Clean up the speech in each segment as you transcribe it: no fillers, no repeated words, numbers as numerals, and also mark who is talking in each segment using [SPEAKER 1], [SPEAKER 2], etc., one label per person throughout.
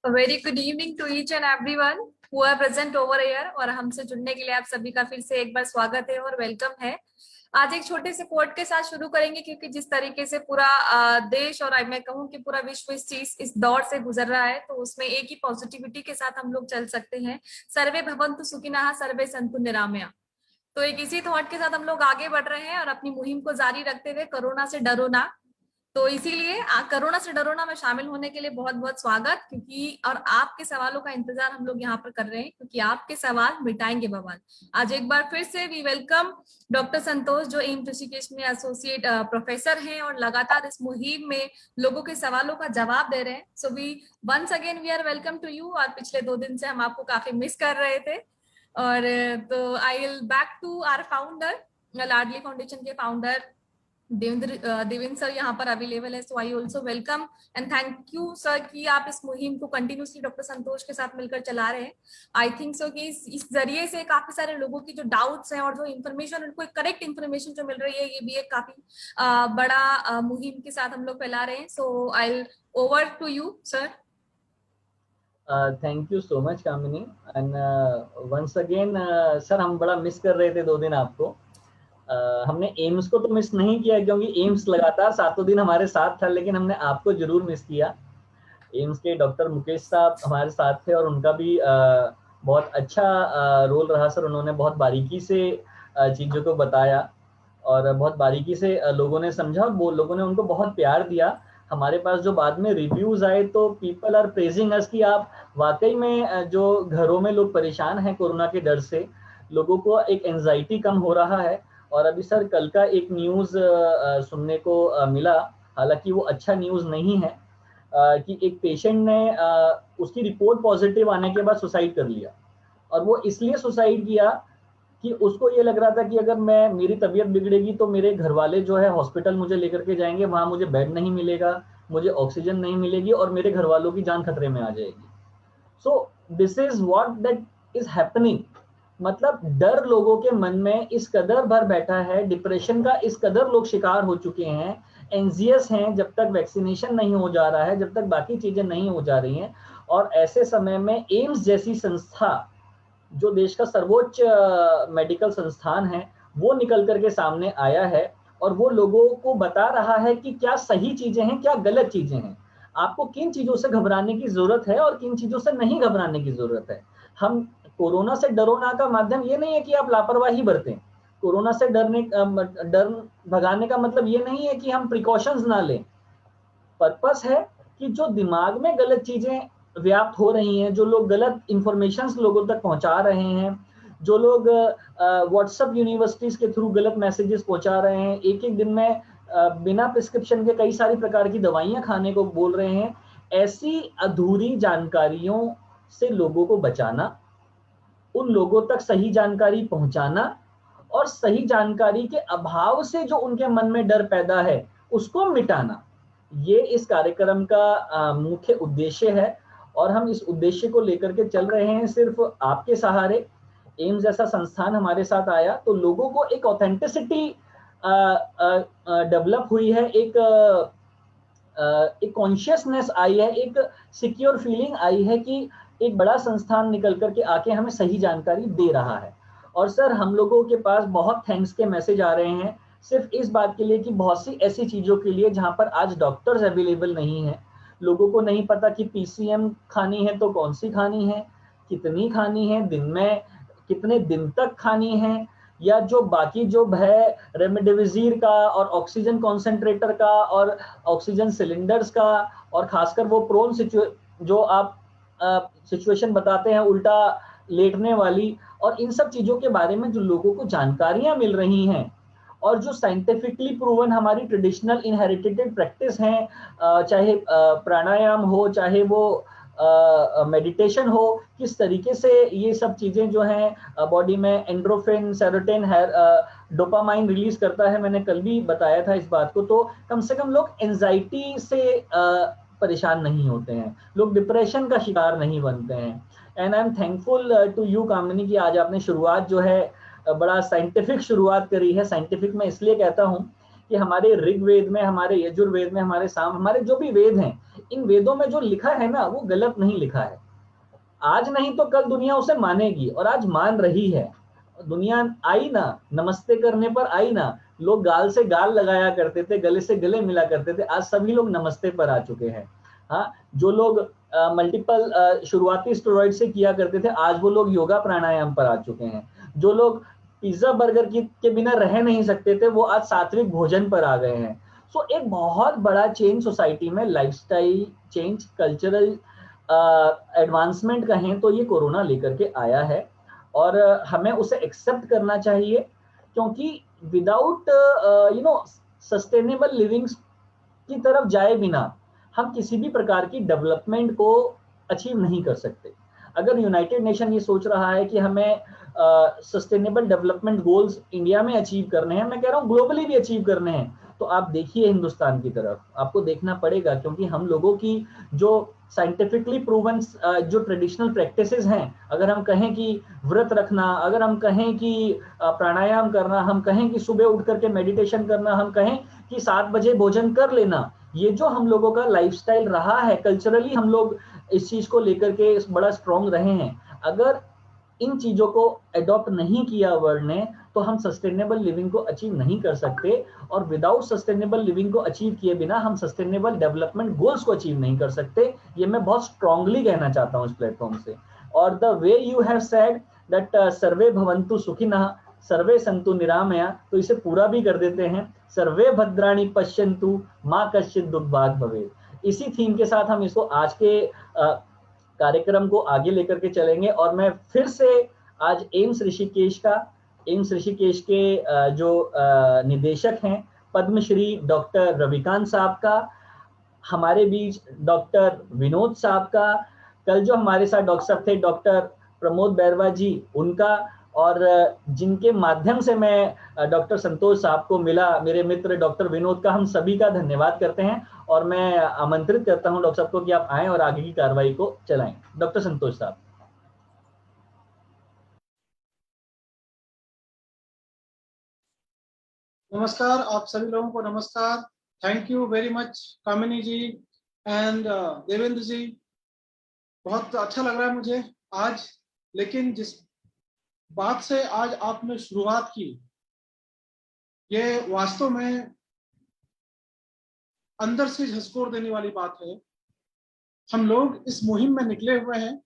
[SPEAKER 1] Very good evening to each and everyone who are present over here. और हमसे जुड़ने के लिए आप सभी का फिर से एक बार स्वागत है और वेलकम है। आज एक छोटे से कोट के साथ शुरू करेंगे, क्योंकि जिस तरीके से पूरा देश और मैं कहूँ कि पूरा विश्व इस दौर से गुजर रहा है, तो उसमें एक ही पॉजिटिविटी के साथ हम लोग चल सकते हैं। सर्वे भवन्तु सुखिनः, सर्वे सन्तु निरामया। तो एक इसी थॉट के साथ हम लोग आगे बढ़ रहे हैं और अपनी मुहिम को जारी रखते हुए कोरोना से डरो ना। तो इसीलिए कोरोना से डरो ना में शामिल होने के लिए बहुत बहुत स्वागत, क्योंकि और आपके सवालों का इंतजार हम लोग यहाँ पर कर रहे हैं, क्योंकि आपके सवाल मिटाएंगे बवाल। आज एक बार फिर से वी वेलकम डॉक्टर संतोष, जो एम्स ऋषिकेश में एसोसिएट प्रोफेसर हैं और लगातार इस मुहिम में लोगों के सवालों का जवाब दे रहे हैं। So we once again we are welcome to you. और पिछले 2 दिन से हम आपको काफी मिस कर रहे थे। और तो I will back to our founder, Ladli foundation के फाउंडर देवेंद्र सर यहाँ पर अवेलेबल है। So I also welcome and thank you sir कि आप इस मुहिम को कंटिन्यूसली डॉक्टर संतोष के साथ मिलकर चला रहे हैं। आई थिंक सो कि इस जरिए से काफी सारे लोगों की जो डाउट्स हैं और जो इन्फॉर्मेशन, उनको एक करेक्ट इन्फॉर्मेशन जो मिल रही है, ये भी एक काफी बड़ा मुहिम के साथ हम लोग फैला रहे हैं। So I over to you sir.
[SPEAKER 2] Thank you so much Kamini and once again sir, हम बड़ा मिस कर रहे थे 2 दिन आपको। हमने एम्स को तो मिस नहीं किया, क्योंकि एम्स लगातार 7 दिन हमारे साथ था, लेकिन हमने आपको जरूर मिस किया। एम्स के डॉक्टर मुकेश साहब हमारे साथ थे और उनका भी बहुत अच्छा रोल रहा सर। उन्होंने बहुत बारीकी से चीज़ों को बताया और बहुत बारीकी से लोगों ने समझा, वो लोगों ने उनको बहुत प्यार दिया। हमारे पास जो बाद में रिव्यूज आए, तो पीपल आर प्रेजिंग अस कि आप वाकई में जो घरों में लोग परेशान हैं कोरोना के डर से, लोगों को एक एंजाइटी कम हो रहा है। और अभी सर कल का एक न्यूज़ सुनने को मिला, हालांकि वो अच्छा न्यूज़ नहीं है, कि एक पेशेंट ने उसकी रिपोर्ट पॉजिटिव आने के बाद सुसाइड कर लिया। और वो इसलिए सुसाइड किया कि उसको ये लग रहा था कि अगर मेरी तबीयत बिगड़ेगी तो मेरे घर वाले जो है हॉस्पिटल मुझे लेकर के जाएंगे, वहां मुझे बेड नहीं मिलेगा, मुझे ऑक्सीजन नहीं मिलेगी और मेरे घर वालों की जान खतरे में आ जाएगी। So this is what that is happening. मतलब डर लोगों के मन में इस कदर भर बैठा है, डिप्रेशन का इस कदर लोग शिकार हो चुके हैं, एंजियस हैं, जब तक वैक्सीनेशन नहीं हो जा रहा है, जब तक बाकी चीजें नहीं हो जा रही हैं। और ऐसे समय में एम्स जैसी संस्था, जो देश का सर्वोच्च मेडिकल संस्थान है, वो निकल करके सामने आया है और वो लोगों को बता रहा है कि क्या सही चीजें हैं, क्या गलत चीजें हैं, आपको किन चीजों से घबराने की जरूरत है और किन चीजों से नहीं घबराने की जरूरत है। हम कोरोना से डरो ना का माध्यम ये नहीं है कि आप लापरवाही बरतें। कोरोना से डर भगाने का मतलब ये नहीं है कि हम प्रिकॉशंस ना लें। पर्पस है कि जो दिमाग में गलत चीजें व्याप्त हो रही हैं, जो लोग गलत इंफॉर्मेशन लोगों तक पहुंचा रहे हैं, जो लोग व्हाट्सएप यूनिवर्सिटीज के थ्रू गलत मैसेजेस पहुंचा रहे हैं, एक एक दिन में बिना प्रिस्क्रिप्शन के कई सारी प्रकार की दवाइयां खाने को बोल रहे हैं, ऐसी अधूरी जानकारियों से लोगों को बचाना, उन लोगों तक सही जानकारी पहुंचाना और सही जानकारी के अभाव से जो उनके मन में डर पैदा है उसको मिटाना, ये इस कार्यक्रम का मुख्य उद्देश्य है। और हम इस उद्देश्य को लेकर के चल रहे हैं सिर्फ आपके सहारे। एम्स जैसा संस्थान हमारे साथ आया तो लोगों को एक ऑथेंटिसिटी डेवलप हुई है, एक कॉन्शियसनेस आई है, एक सिक्योर फीलिंग आई है कि एक बड़ा संस्थान निकल करके आके हमें सही जानकारी दे रहा है। और सर हम लोगों के पास बहुत थैंक्स के मैसेज आ रहे हैं, सिर्फ इस बात के लिए कि बहुत सी ऐसी चीजों के लिए जहां पर आज डॉक्टर्स अवेलेबल नहीं है, लोगों को नहीं पता कि पीसीएम खानी है तो कौन सी खानी है, कितनी खानी है, दिन में कितने दिन तक खानी है, या जो बाकी जो है रेमडेसिविर का और ऑक्सीजन कॉन्सेंट्रेटर का और ऑक्सीजन सिलेंडर्स का, और खासकर वो प्रोन जो आप सिचुएशन बताते हैं उल्टा लेटने वाली, और इन सब चीजों के बारे में जो लोगों को जानकारियां मिल रही हैं और जो साइंटिफिकली प्रूवन हमारी ट्रेडिशनल इनहेरिटेड प्रैक्टिस हैं, चाहे प्राणायाम हो, चाहे वो मेडिटेशन हो, किस तरीके से ये सब चीजें जो हैं बॉडी में एंड्रोफिन, सेरोटोनिन, डोपामाइन रिलीज करता है। मैंने कल भी बताया था इस बात को। तो कम से कम लोग एंजाइटी से परेशान नहीं होते हैं, लोग डिप्रेशन का शिकार नहीं बनते हैं। And I am thankful to you Kamini कि आज आपने शुरुआत जो है बड़ा साइंटिफिक शुरुआत करी है। साइंटिफिक मैं इसलिए कहता हूं कि हमारे ऋग्वेद में, हमारे यजुर्वेद में, हमारे जो भी वेद हैं, इन वेदों में जो लिखा है ना वो गलत नहीं लिखा है। आज नहीं तो कल दुनिया उसे मानेगी, और आज मान रही है। दुनिया आई ना, नमस्ते करने पर आई ना। लोग गाल से गाल लगाया करते थे, गले से गले मिला करते थे, आज सभी लोग नमस्ते पर आ चुके हैं। हाँ, जो लोग मल्टीपल शुरुआती स्टेरॉइड से किया करते थे, आज वो लोग योगा प्राणायाम पर आ चुके हैं। जो लोग पिज्जा बर्गर के बिना रह नहीं सकते थे, वो आज सात्विक भोजन पर आ गए हैं। सो एक बहुत बड़ा चेंज सोसाइटी में, लाइफस्टाइल चेंज, कल्चरल एडवांसमेंट कहें तो ये कोरोना लेकर के आया है, और हमें उसे एक्सेप्ट करना चाहिए, क्योंकि विदाउट सस्टेनेबल लिविंग की तरफ जाए बिना हम किसी भी प्रकार की डेवलपमेंट को अचीव नहीं कर सकते। अगर यूनाइटेड नेशन ये सोच रहा है कि हमें सस्टेनेबल डेवलपमेंट गोल्स इंडिया में अचीव करने हैं, मैं कह रहा हूँ ग्लोबली भी अचीव करने हैं, तो आप देखिए हिंदुस्तान की तरफ, आपको देखना पड़ेगा, क्योंकि हम लोगों की जो साइंटिफिकली प्रूवन जो ट्रेडिशनल प्रैक्टिसेस हैं, अगर हम कहें कि व्रत रखना, अगर हम कहें कि प्राणायाम करना, हम कहें कि सुबह उठ करके मेडिटेशन करना, हम कहें कि 7 बजे भोजन कर लेना, ये जो हम लोगों का लाइफस्टाइल रहा है, कल्चरली हम लोग इस चीज को लेकर के बड़ा स्ट्रॉन्ग रहे हैं। अगर इन चीजों को अडॉप्ट नहीं किया वर्ल्ड ने, तो हम सस्टेनेबल लिविंग को अचीव नहीं कर सकते, और विदाउट सस्टेनेबल लिविंग को अचीव किए बिना हम सस्टेनेबल डेवलपमेंट गोल्स को अचीव नहीं कर सकते। ये मैं बहुत स्ट्रांगली कहना चाहता हूं इस प्लेटफॉर्म से। और the way you have said that सर्वे भवन्तु सुखिनः सर्वे सन्तु निरामया, तो इसे पूरा भी कर देते हैं, सर्वे भद्राणि पश्यन्तु मां कश्चित् दुर्भाग् भवेत्। इसी थीम के साथ हम इसको आज के कार्यक्रम को आगे लेकर के चलेंगे। और मैं फिर से आज एम्स ऋषिकेश के जो निदेशक हैं, पद्मश्री डॉक्टर रविकांत साहब का, हमारे बीच डॉक्टर विनोद साहब का, कल जो हमारे साथ डॉक्टर साहब थे डॉक्टर प्रमोद बैरवा जी, उनका, और जिनके माध्यम से मैं डॉक्टर संतोष साहब को मिला, मेरे मित्र डॉक्टर विनोद का, हम सभी का धन्यवाद करते हैं। और मैं आमंत्रित करता हूं डॉक्टर साहब को कि आप आएं और आगे की कार्रवाई को चलाएं। डॉक्टर संतोष साहब।
[SPEAKER 3] नमस्कार, आप सभी लोगों को नमस्कार। Thank you very much Kamini ji and Devendra ji. बहुत अच्छा लग रहा है मुझे आज, लेकिन जिस बात से आज आपने शुरुआत की, ये वास्तव में अंदर से झंझोर देने वाली बात है। हम लोग इस मुहिम में निकले हुए हैं,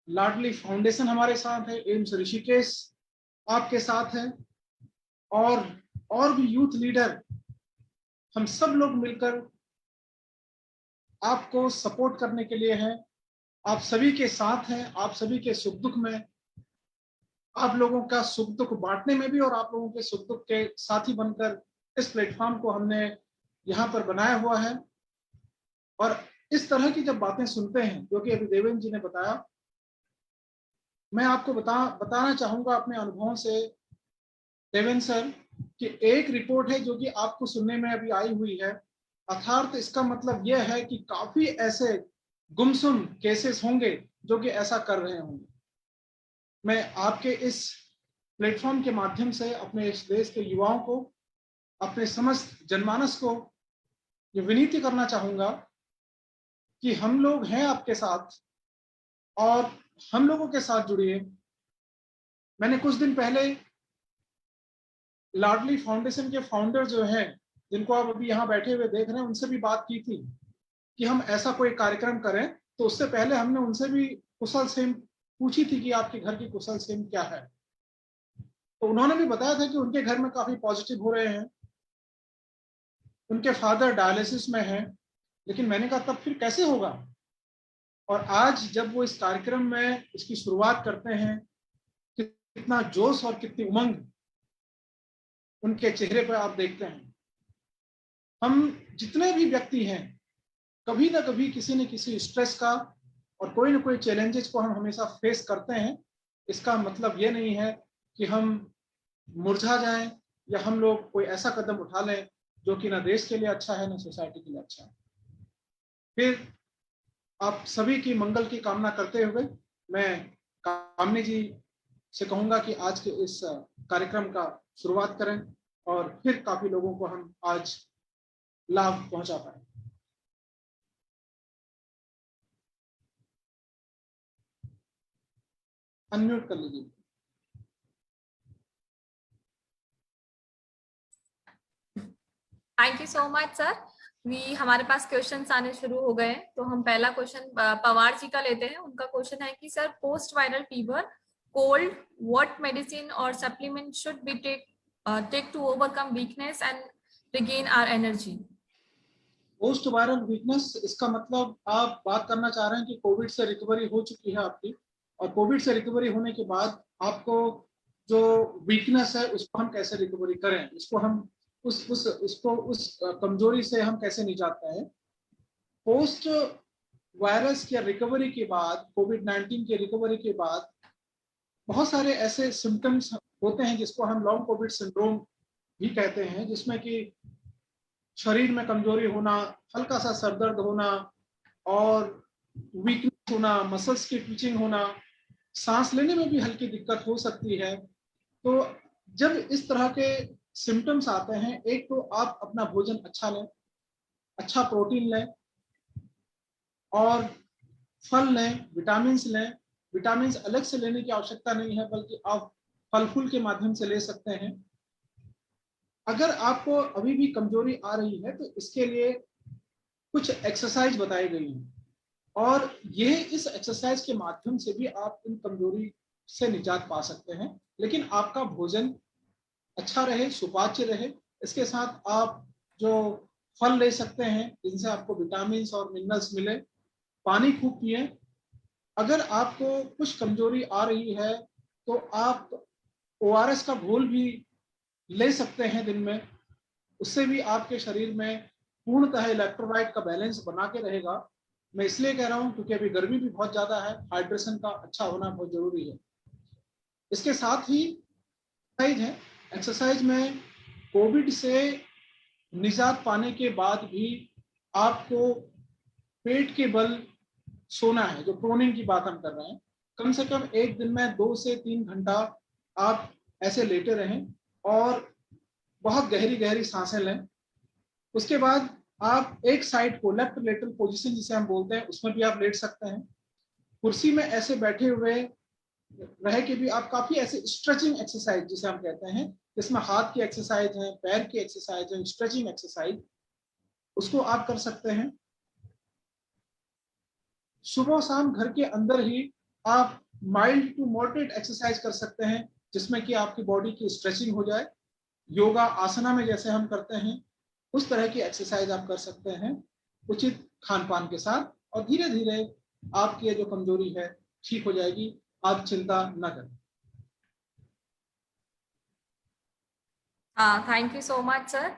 [SPEAKER 3] लाडली फाउंडेशन हमारे साथ है, एम्स ऋषिकेश आपके साथ है, और भी यूथ लीडर, हम सब लोग मिलकर आपको सपोर्ट करने के लिए हैं। आप सभी के साथ हैं, आप सभी के सुख दुख में, आप लोगों का सुख दुख बांटने में भी, और आप लोगों के सुख दुख के साथी बनकर इस प्लेटफॉर्म को हमने यहाँ पर बनाया हुआ है। और इस तरह की जब बातें सुनते हैं, जो कि अभी देवेंद्र जी ने बताया, मैं आपको बताना चाहूंगा अपने अनुभवों से देवेंद्र सर, कि एक रिपोर्ट है जो कि आपको सुनने में अभी आई हुई है, अर्थात इसका मतलब यह है कि काफी ऐसे गुमसुम केसेस होंगे जो कि ऐसा कर रहे होंगे। मैं आपके इस प्लेटफॉर्म के माध्यम से अपने इस देश के युवाओं को, अपने समस्त जनमानस को ये विनती करना चाहूंगा कि हम लोग हैं आपके साथ, और हम लोगों के साथ जुड़िए। मैंने कुछ दिन पहले लाडली फाउंडेशन के फाउंडर जो हैं, जिनको आप अभी यहाँ बैठे हुए देख रहे हैं, उनसे भी बात की थी कि हम ऐसा कोई कार्यक्रम करें। तो उससे पहले हमने उनसे भी कुशल क्षेम पूछी थी कि आपके घर की कुशल क्षेम क्या है। तो उन्होंने भी बताया था कि उनके घर में काफी पॉजिटिव हो रहे हैं, उनके फादर डायलिसिस में हैं। लेकिन मैंने कहा तब फिर कैसे होगा। और आज जब वो इस कार्यक्रम में इसकी शुरुआत करते हैं, कितना जोश और कितनी उमंग उनके चेहरे पर आप देखते हैं। हम जितने भी व्यक्ति हैं, कभी ना कभी किसी न किसी स्ट्रेस का और कोई ना कोई चैलेंजेस को हम हमेशा फेस करते हैं। इसका मतलब ये नहीं है कि हम मुरझा जाएं, या हम लोग कोई ऐसा कदम उठा लें जो कि ना देश के लिए अच्छा है, ना सोसाइटी के लिए अच्छा है। फिर आप सभी की मंगल की कामना करते हुए मैं कामनी जी से कहूंगा कि आज के इस कार्यक्रम का शुरुआत करें, और फिर काफी लोगों को हम आज लाभ पहुंचा पाए। अनम्यूट कर लीजिए।
[SPEAKER 1] Thank you so much sir. हमारे पास क्वेश्चंस आने शुरू हो गए हैं, तो हम पहला क्वेश्चन पवार जी का लेते हैं। उनका क्वेश्चन है कि sir post viral fever cold what medicine और supplement should be take to overcome weakness and regain our energy.
[SPEAKER 3] Post viral weakness, इसका मतलब आप बात करना चाह रहे हैं कि कोविड से रिकवरी हो चुकी है आपकी, और कोविड से रिकवरी होने के बाद आपको जो वीकनेस है उसको हम कैसे रिकवरी करें, उसको हम उस कमजोरी से हम कैसे निजात पाए। पोस्ट वायरस के रिकवरी के बाद, कोविड-19 के रिकवरी के बाद बहुत सारे ऐसे सिम्टम्स होते हैं जिसको हम लॉन्ग कोविड सिंड्रोम भी कहते हैं, जिसमें कि शरीर में कमजोरी होना, हल्का सा सरदर्द होना और वीकनेस होना, मसल्स की ट्विचिंग होना, सांस लेने में भी हल्की दिक्कत हो सकती है। तो जब इस तरह के सिम्टम्स आते हैं, एक तो आप अपना भोजन अच्छा लें, अच्छा प्रोटीन लें और फल लें, विटामिन्स लें। विटामिन्स अलग से लेने की आवश्यकता नहीं है, बल्कि आप फल फूल के माध्यम से ले सकते हैं। अगर आपको अभी भी कमजोरी आ रही है तो इसके लिए कुछ एक्सरसाइज बताई गई हैं, और यह इस एक्सरसाइज के माध्यम से भी आप इन कमजोरी से निजात पा सकते हैं। लेकिन आपका भोजन अच्छा रहे, सुपाच्य रहे। इसके साथ आप जो फल ले सकते हैं जिनसे आपको विटामिन और मिनरल्स मिले, पानी खूब पिए। अगर आपको कुछ कमजोरी आ रही है तो आप ORS का घोल भी ले सकते हैं दिन में, उससे भी आपके शरीर में पूर्णतः इलेक्ट्रोलाइट का बैलेंस बना के रहेगा। मैं इसलिए कह रहा हूं क्योंकि अभी गर्मी भी बहुत ज्यादा है, हाइड्रेशन का अच्छा होना बहुत जरूरी है। इसके साथ ही एक्सरसाइज है। एक्सरसाइज में कोविड से निजात पाने के बाद भी आपको पेट के बल सोना है, जो प्रोनिंग की बात हम कर रहे हैं। कम से कम एक दिन में 2 से 3 घंटा आप ऐसे लेटे रहें और बहुत गहरी गहरी सांसें लें। उसके बाद आप एक साइड को, लेफ्ट लेटरल पोजीशन जिसे हम बोलते हैं, उसमें भी आप लेट सकते हैं। कुर्सी में ऐसे बैठे हुए रह के भी आप काफी ऐसे स्ट्रेचिंग एक्सरसाइज जिसे हम कहते हैं, जिसमें हाथ की एक्सरसाइज है, पैर की एक्सरसाइज है, स्ट्रेचिंग एक्सरसाइज, उसको आप कर सकते हैं। सुबह शाम घर के अंदर ही आप माइल्ड टू मॉडरेट एक्सरसाइज कर सकते हैं, जिसमें कि आपकी बॉडी की स्ट्रेचिंग हो जाए। योगा आसना में जैसे हम करते हैं उस तरह की एक्सरसाइज आप कर सकते हैं उचित खान पान के साथ, और धीरे धीरे आपकी ये जो कमजोरी है ठीक हो जाएगी। आप चिंता न करें।
[SPEAKER 1] Thank you so much sir.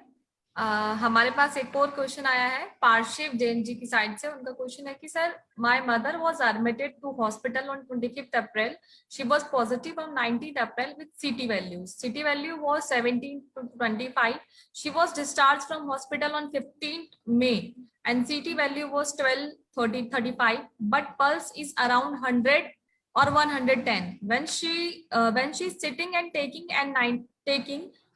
[SPEAKER 1] हमारे पास एक और क्वेश्चन आया है पार्शिव जैन जी की साइड से। उनका क्वेश्चन है कि sir my mother was admitted to hospital on 25th April. She was positive on 19th April with CT values. CT value was 17 to 25. She was discharge from hospital on 15th May and CT value was 12, 30, 35, but pulse is around 100 or 110 when she's sitting and taking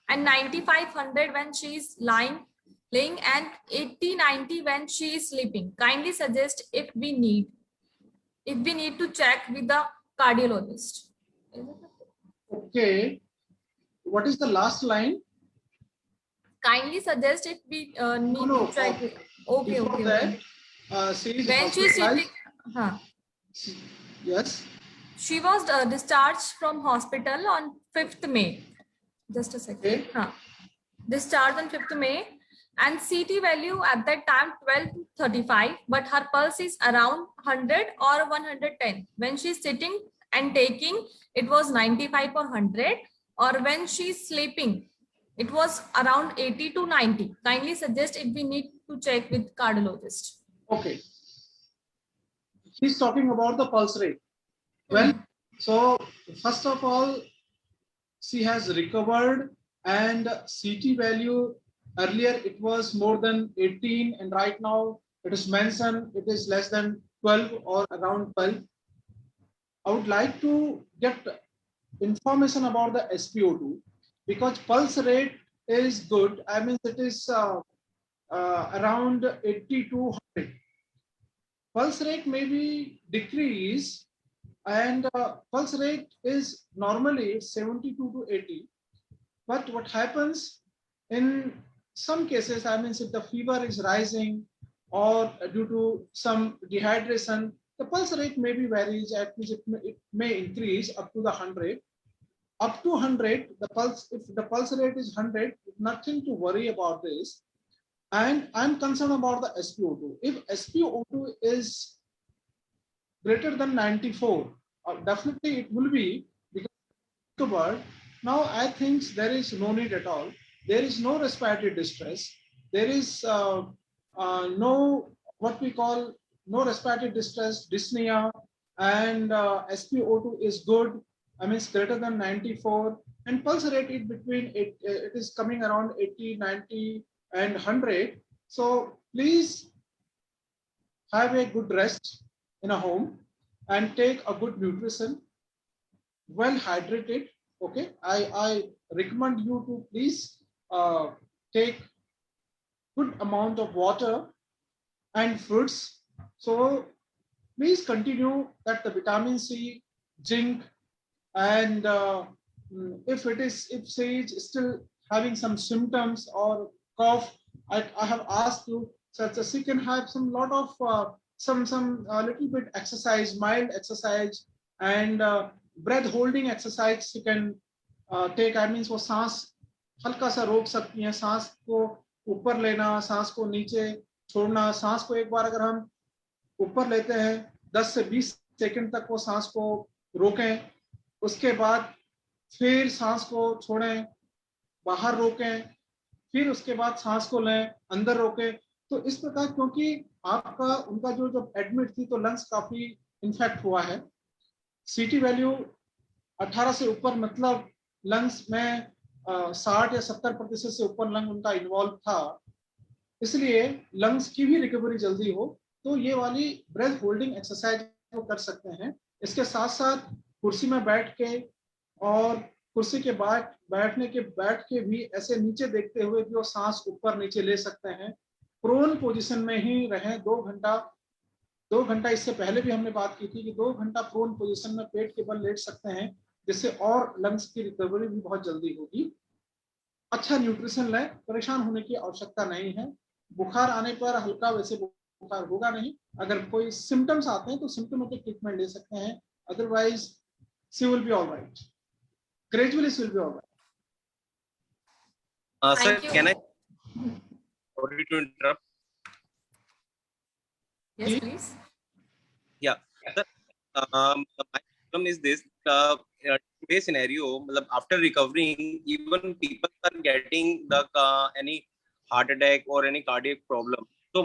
[SPEAKER 1] and 9500 when she is laying and 80-90 when she is sleeping. Kindly suggest if we need to check with the cardiologist.
[SPEAKER 3] Okay, what is the last line?
[SPEAKER 1] Kindly suggest if we need
[SPEAKER 3] No,
[SPEAKER 1] to check with, okay.
[SPEAKER 3] before that, she is
[SPEAKER 1] When she is
[SPEAKER 3] hospitalized.
[SPEAKER 1] sitting,
[SPEAKER 3] Yes.
[SPEAKER 1] she was discharged from hospital on 5th May. Just a second.
[SPEAKER 3] Okay.
[SPEAKER 1] Discharged on 5th May and CT value at that time 12-35, but her pulse is around 100 or 110. When she's sitting and taking, it was 95 or 100, or when she's sleeping, it was around 80 to 90. Kindly suggest if we need to check with cardiologist.
[SPEAKER 3] Okay. He's talking about the pulse rate. Well, so first of all, she has recovered, and CT value earlier it was more than 18, and right now it is mentioned it is less than 12 or around 12. I would like to get information about the SpO2, because pulse rate is good. I mean, it is around 80 to 100. Pulse rate may be decrease and pulse rate is normally 72 to 80. But what happens in some cases, I mean, if the fever is rising or due to some dehydration, the pulse rate may be varies, at which it may increase up to the 100. Up to 100, the pulse, if the pulse rate is 100, nothing to worry about this. And I'm concerned about the SpO2. If SpO2 is greater than 94, definitely it will be, because now I think there is no need at all. There is no respiratory distress. There is no, what we call, no respiratory distress, dyspnea, and SpO2 is good. I mean, it's greater than 94, and pulse rate is between it is coming around 80, 90, and 100. So please have a good rest in a home and take a good nutrition, well hydrated. Okay, I recommend you to please take good amount of water and fruits. So please continue that the vitamin C, zinc, and if say it's still having some symptoms or cough, I have asked you such as she can have some lot of some little bit exercise, mild exercise, and breath holding exercise you can take. I mean, वो सांस हल्का सा रोक सकती हैं, सांस को ऊपर लेना, सांस को नीचे छोड़ना. सांस को एक बार अगर हम ऊपर लेते हैं 10 से 20 सेकंड तक वो सांस को रोकें, उसके बाद फिर सांस को छोड़ें, बाहर रोकें, फिर उसके बाद सांस को लें, अंदर रोकें. तो इस प्रकार, क्योंकि आपका उनका जो एडमिट थी तो लंग्स काफी इन्फेक्ट हुआ है. सीटी वैल्यू 18 से ऊपर, मतलब लंग्स में 60 या 70% से ऊपर लंग उनका इन्वॉल्व था. इसलिए लंग्स की भी रिकवरी जल्दी हो तो ये वाली ब्रेथ होल्डिंग एक्सरसाइज वो कर सकते हैं. इसके साथ साथ कुर्सी में बैठ के और कुर्सी के बैठ के भी ऐसे नीचे देखते हुए भी वो सांस ऊपर नीचे ले सकते हैं. प्रोन पोजीशन में ही रहें 2 घंटा. इससे पहले भी हमने बात की थी कि 2 घंटा प्रोन पोजीशन में पेट के बल लेट सकते हैं, जिससे और लंग्स की रिकवरी भी बहुत जल्दी होगी. अच्छा न्यूट्रिशन लें, परेशान होने की आवश्यकता नहीं है. बुखार आने पर हल्का, वैसे बुखार होगा नहीं. अगर कोई सिम्टम्स आते हैं तो सिम्टोमेटिक ट्रीटमेंट ले सकते हैं. Otherwise she will be alright. Gradually she will be alright.
[SPEAKER 4] Sir,
[SPEAKER 1] Thank you.
[SPEAKER 4] can I? Sorry to interrupt.
[SPEAKER 1] Yes, please.
[SPEAKER 4] Yeah. Sir, my problem is this. Today's scenario, after recovering, even people are getting the any heart attack or any cardiac problem. So,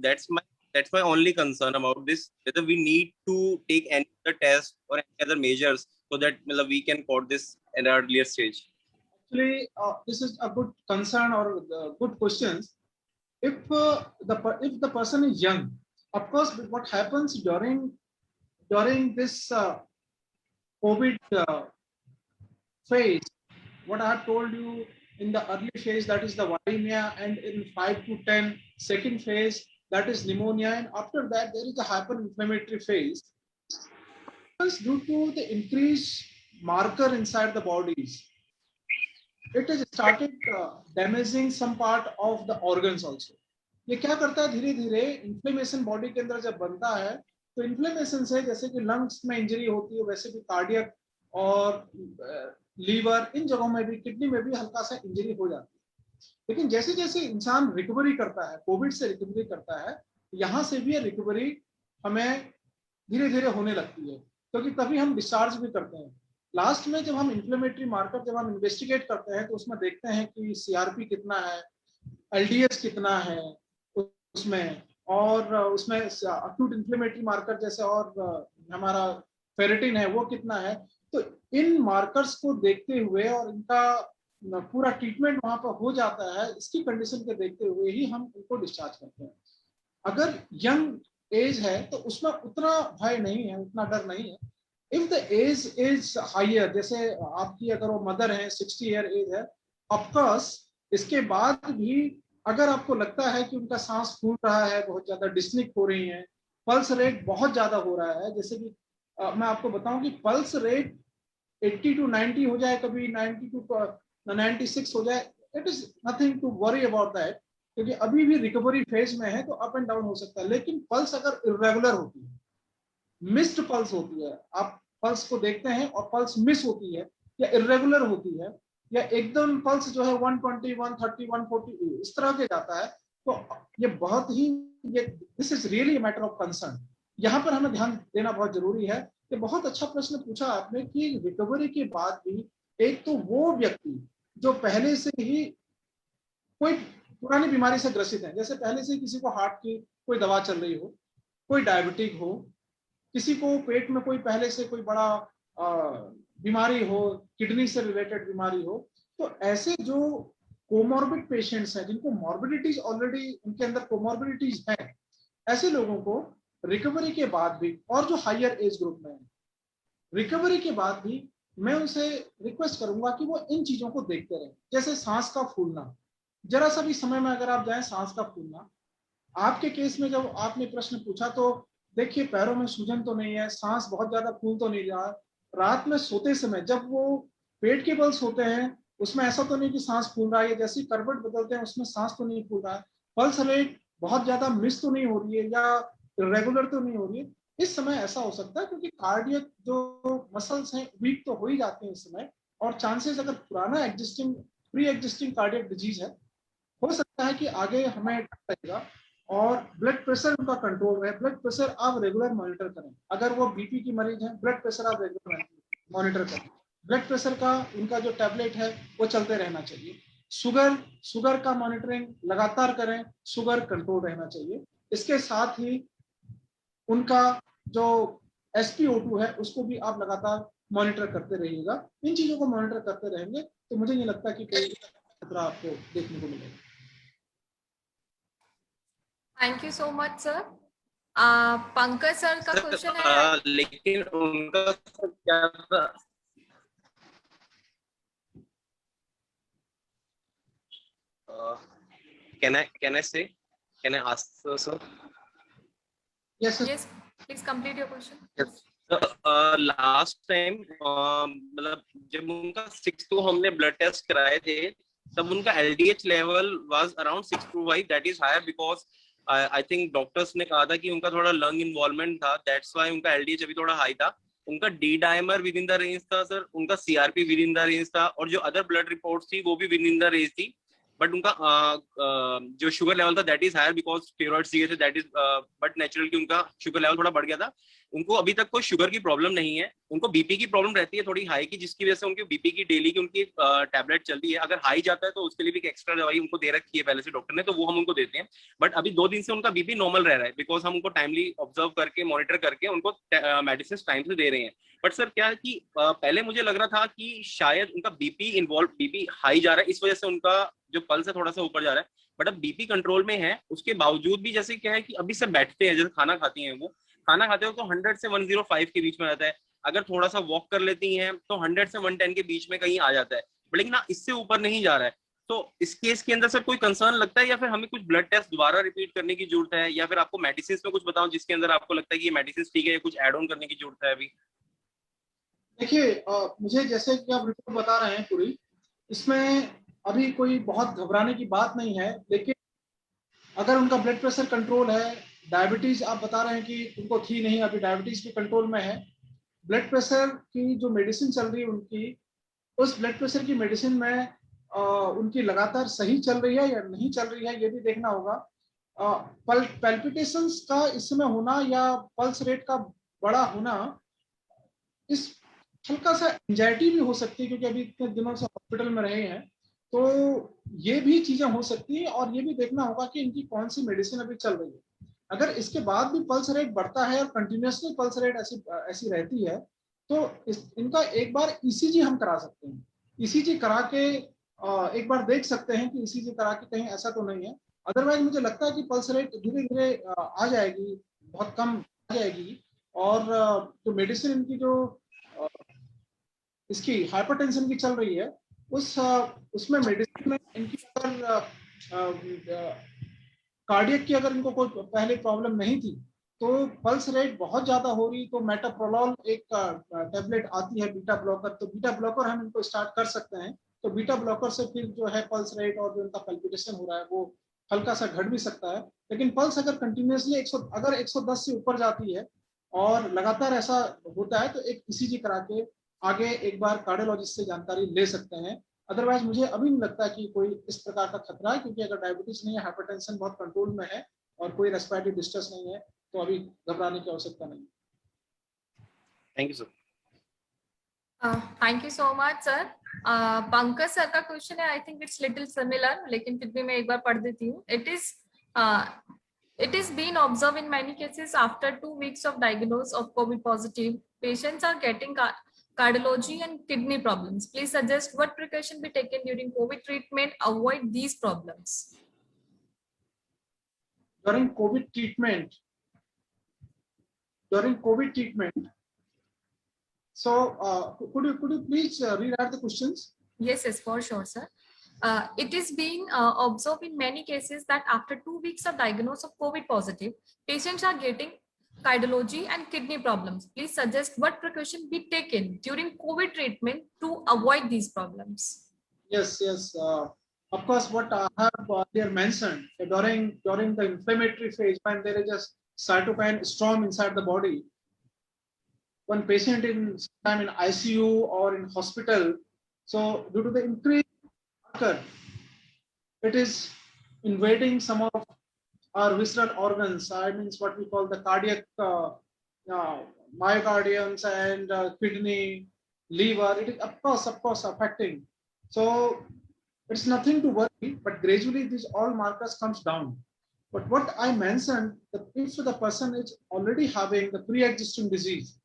[SPEAKER 4] that's my only concern about this. Whether we need to take any other test or any other measures so that we can caught this at an earlier stage.
[SPEAKER 3] Actually, this is a good concern or good questions. If the person is young, of course, what happens during this COVID phase, what I have told you in the early phase, that is the viremia, and in 5 to 10 second phase, that is pneumonia, and after that there is a hyperinflammatory phase. Due to the increased marker inside the bodies, it has started damaging some part of the organs also. ये क्या करता है, धीरे धीरे inflammation body के अंदर जब बनता है तो इन्फ्लेमेशन से जैसे कि लंग्स में इंजरी होती है, वैसे भी कार्डियक और लीवर, इन जगहों में भी, किडनी में भी हल्का सा इंजरी हो जाती है. लेकिन जैसे जैसे इंसान रिकवरी करता है, कोविड से रिकवरी करता है, यहाँ से भी रिकवरी हमें धीरे धीरे होने लगती है, क्योंकि तभी हम डिस्चार्ज भी करते हैं. लास्ट में जब हम इन्फ्लेमेटरी मार्कर जब हम इन्वेस्टिगेट करते हैं तो उसमें देखते हैं कि सीआरपी कितना है, एलडीएस कितना है उसमें, और उसमें अक्यूट इन्फ्लेमेटरी मार्कर जैसे और हमारा फेरेटिन है वो कितना है. तो इन मार्कर्स को देखते हुए और इनका पूरा ट्रीटमेंट वहां पर हो जाता है. इसकी कंडीशन के देखते हुए ही हम उनको डिस्चार्ज करते हैं. अगर यंग एज है तो उसमें उतना भय नहीं है, उतना डर नहीं है. If the age is higher, जैसे आपकी अगर वो मदर है 60 ईयर एज है, ऑफकोर्स इसके बाद भी अगर आपको लगता है कि उनका सांस फूल रहा है, बहुत ज्यादा डिस्निक हो रही है, पल्स रेट बहुत ज्यादा हो रहा है, जैसे कि मैं आपको बताऊं कि पल्स रेट 80 to 90 हो जाए, कभी 90 to 96 हो जाए, it is nothing to worry about that, क्योंकि अभी भी रिकवरी फेज में है, तो अप एंड डाउन हो सकता है। लेकिन पल्स अगर इरेगुलर होती है, मिस्ड पल्स होती है, आप पल्स को देखते हैं और पल्स मिस होती है या इरेगुलर होती है, या एकदम पल्स जो है 120, 130, 140 इस तरह के जाता है, तो ये बहुत ही, ये this is really matter of concern. यहाँ पर हमें ध्यान देना बहुत जरूरी है। ये बहुत अच्छा प्रश्न पूछा आपने कि रिकवरी के बाद भी एक तो वो व्यक्ति जो पहले से ही कोई पुरानी बीमारी से ग्रसित है, जैसे पहले से किसी को हार्ट की कोई दवा चल रही हो, कोई डायबिटिक हो, किसी को पेट में कोई पहले से कोई बड़ा बीमारी हो, किडनी से रिलेटेड बीमारी हो, तो ऐसे जो कोमॉर्बिड पेशेंट्स हैं, जिनको मॉर्बिडिटीज ऑलरेडी उनके अंदर कोमॉर्बिडिटीज हैं, ऐसे लोगों को रिकवरी के बाद भी, और जो हायर एज ग्रुप में है, रिकवरी के बाद भी मैं उनसे रिक्वेस्ट करूंगा कि वो इन चीजों को देखते रहें। जैसे सांस का फूलना, जरा सा भी समय में अगर आप जाएं, सांस का फूलना, आपके केस में जब आपने प्रश्न पूछा तो देखिए पैरों में सूजन तो नहीं है, सांस बहुत ज्यादा फूल तो नहीं रहा, रात में सोते समय जब वो पेट के बल सोते हैं, उसमें ऐसा तो नहीं कि सांस फूल रहा है, जैसे करवट बदलते हैं उसमें सांस तो नहीं फूल रहा है, पल्स रेट बहुत ज्यादा मिस तो नहीं हो रही है या रेगुलर तो नहीं हो रही है। इस समय ऐसा हो सकता है क्योंकि कार्डियक जो मसल्स हैं वीक तो हो ही जाते हैं इस समय, और चांसेस अगर पुराना existing pre existing cardiac disease है, हो सकता है कि आगे हमें रहेगा। और ब्लड प्रेशर उनका कंट्रोल रहे, ब्लड प्रेशर आप रेगुलर मॉनिटर करें, अगर वो बीपी की मरीज है, ब्लड प्रेशर आप रेगुलर मॉनिटर करें, ब्लड प्रेशर का उनका जो टैबलेट है वो चलते रहना चाहिए। शुगर का मॉनिटरिंग लगातार करें, शुगर कंट्रोल रहना चाहिए। इसके साथ ही उनका जो SpO2 है उसको भी आप लगातार मॉनिटर करते रहिएगा। इन चीजों को मॉनिटर करते रहेंगे तो मुझे नहीं लगता कि कोई खतरा आपको देखने को मिलेगा।
[SPEAKER 1] Thank you so much sir. Pankaj sir का क्वेश्चन है।
[SPEAKER 4] लेकिन उनका क्या था, can I ask sir?
[SPEAKER 3] Yes,
[SPEAKER 1] Yes, please complete your question.
[SPEAKER 4] Yes. Last time मतलब जब उनका 6-2 हमने ब्लड टेस्ट कराए थे, तब उनका LDH level was around 625, that is higher because I think doctors ने कहा था कि उनका थोड़ा लंग इन्वॉल्वमेंट था, दैट्स व्हाई उनका LDH अभी थोड़ा हाई था। उनका D dimer within the range था सर, उनका CRP within the range था, और जो अदर ब्लड रिपोर्ट्स थी वो भी विद इन द रेंज थी। बट उनका जो शुगर लेवल था that is higher because steroids दिए थे, दैट इज बट नेचुरल कि उनका शुगर लेवल थोड़ा बढ़ गया था। उनको अभी तक कोई शुगर की प्रॉब्लम नहीं है, उनको बीपी की प्रॉब्लम रहती है थोड़ी हाई की, जिसकी वजह से उनकी बीपी की डेली की उनकी टैबलेट चलती है। अगर हाई जाता है तो उसके लिए भी एक एक्स्ट्रा दवाई उनको दे रखी है पहले से डॉक्टर ने, तो वो हम उनको देते हैं। बट अभी 2 दिन से उनका बीपी नॉर्मल रह रहा है बिकॉज हम उनको टाइमली ऑब्जर्व करके मॉनिटर करके उनको मेडिसिन टाइम से दे रहे हैं। बट सर क्या है कि पहले मुझे लग रहा था कि शायद उनका बीपी हाई जा रहा है, इस वजह से उनका जो पल्स है थोड़ा सा ऊपर जा रहा है। बट अब बीपी कंट्रोल में है, उसके बावजूद भी जैसे क्या है कि अभी सब बैठते हैं, जैसे खाना खाती हैं, वो खाना खाते हो तो 100 से 105 के बीच में रहता है, अगर थोड़ा सा वॉक कर लेती हैं तो 100 से 110 के बीच में कहीं आ जाता है, लेकिन ना इससे ऊपर नहीं जा रहा है। तो इस केस के अंदर सर कोई कंसर्न लगता है, या फिर हमें कुछ ब्लड टेस्ट दोबारा रिपीट करने की जरूरत है, या फिर आपको मेडिसिन में कुछ बताओ जिसके अंदर आपको लगता है कि ये मेडिसिन ठीक है, या कुछ एड ऑन करने की जरूरत है अभी?
[SPEAKER 3] देखिए मुझे जैसे कि आप रिपोर्ट बता रहे हैं पूरी, इसमें अभी कोई बहुत घबराने की बात नहीं है। लेकिन अगर उनका ब्लड प्रेशर कंट्रोल है, डायबिटीज आप बता रहे हैं कि उनको थी नहीं, अभी डायबिटीज भी कंट्रोल में है, ब्लड प्रेशर की जो मेडिसिन चल रही है उनकी, उस ब्लड प्रेशर की मेडिसिन में उनकी लगातार सही चल रही है या नहीं चल रही है, ये भी देखना होगा। पैल्पिटेशंस का इस समय होना या पल्स रेट का बड़ा होना, इस हल्का सा एंजाइटी भी हो सकती है, क्योंकि अभी इतने दिनों से हॉस्पिटल में रहे हैं, तो ये भी चीजें हो सकती है। और ये भी देखना होगा कि इनकी कौन सी मेडिसिन अभी चल रही है। अगर इसके बाद भी पल्स रेट बढ़ता है और कंटिन्यूसली पल्स रेट ऐसी रहती है, तो इनका एक बार ECG हम करा सकते हैं। ECG करा के एक बार देख सकते हैं कि ECG करा के कहीं ऐसा तो नहीं है। अदरवाइज मुझे लगता है कि पल्स रेट धीरे धीरे आ जाएगी, बहुत कम आ जाएगी। और जो मेडिसिन इनकी जो इसकी हाइपरटेंशन की चल रही है, उसमें मेडिसिन में इनकी अगर कार्डियक की अगर इनको कोई पहले प्रॉब्लम नहीं थी, तो पल्स रेट बहुत ज्यादा हो रही तो मेटाप्रोलॉल एक टेबलेट आती है बीटा ब्लॉकर, तो बीटा ब्लॉकर हम इनको स्टार्ट कर सकते हैं। तो बीटा ब्लॉकर से फिर जो है पल्स रेट और जो इनका पैल्पिटेशन हो रहा है वो हल्का सा घट भी सकता है। लेकिन पल्स अगर कंटिन्यूसली 100 अगर 110 से ऊपर जाती है और लगातार ऐसा होता है तो एक ईसीजी करा के आगे एक बार कार्डियोलॉजिस्ट से जानकारी ले सकते हैं। अदरवाइज मुझे अभी नहीं लगता कि कोई इस प्रकार का खतरा है, क्योंकि अगर डायबिटीज नहीं है, हाइपरटेंशन बहुत कंट्रोल में है और कोई रेस्पिरेटरी डिस्ट्रेस नहीं है, तो अभी घबराने की आवश्यकता नहीं।
[SPEAKER 4] Thank you sir.
[SPEAKER 1] Thank you so much sir. Pankaj sir का क्वेश्चन है, I think it's little similar, लेकिन फिर भी मैं एक बार पढ़ देती हूँ। It is been observed in many cases after 2 weeks of diagnosis of COVID positive, patients are getting cardiology and kidney problems. Please suggest what precaution be taken during COVID treatment, avoid these problems.
[SPEAKER 3] During COVID treatment, so could you please read out the questions?
[SPEAKER 1] Yes, for sure, sir. It is being observed in many cases that after 2 weeks of diagnosis of COVID positive, patients are getting cardiology and kidney problems. Please suggest what precaution be taken during COVID treatment to avoid these problems.
[SPEAKER 3] Yes. Of course, what I have earlier mentioned, during the inflammatory phase, when there is a cytokine storm inside the body, when patient is sometime in ICU or in hospital, so due to the increased marker, it is invading some of our visceral organs. I mean, what we call the cardiac myocardiums and kidney, liver. It is of course affecting. So it's nothing to worry, but gradually these all markers comes down. But what I mentioned, that if the person is already having the pre-existing disease,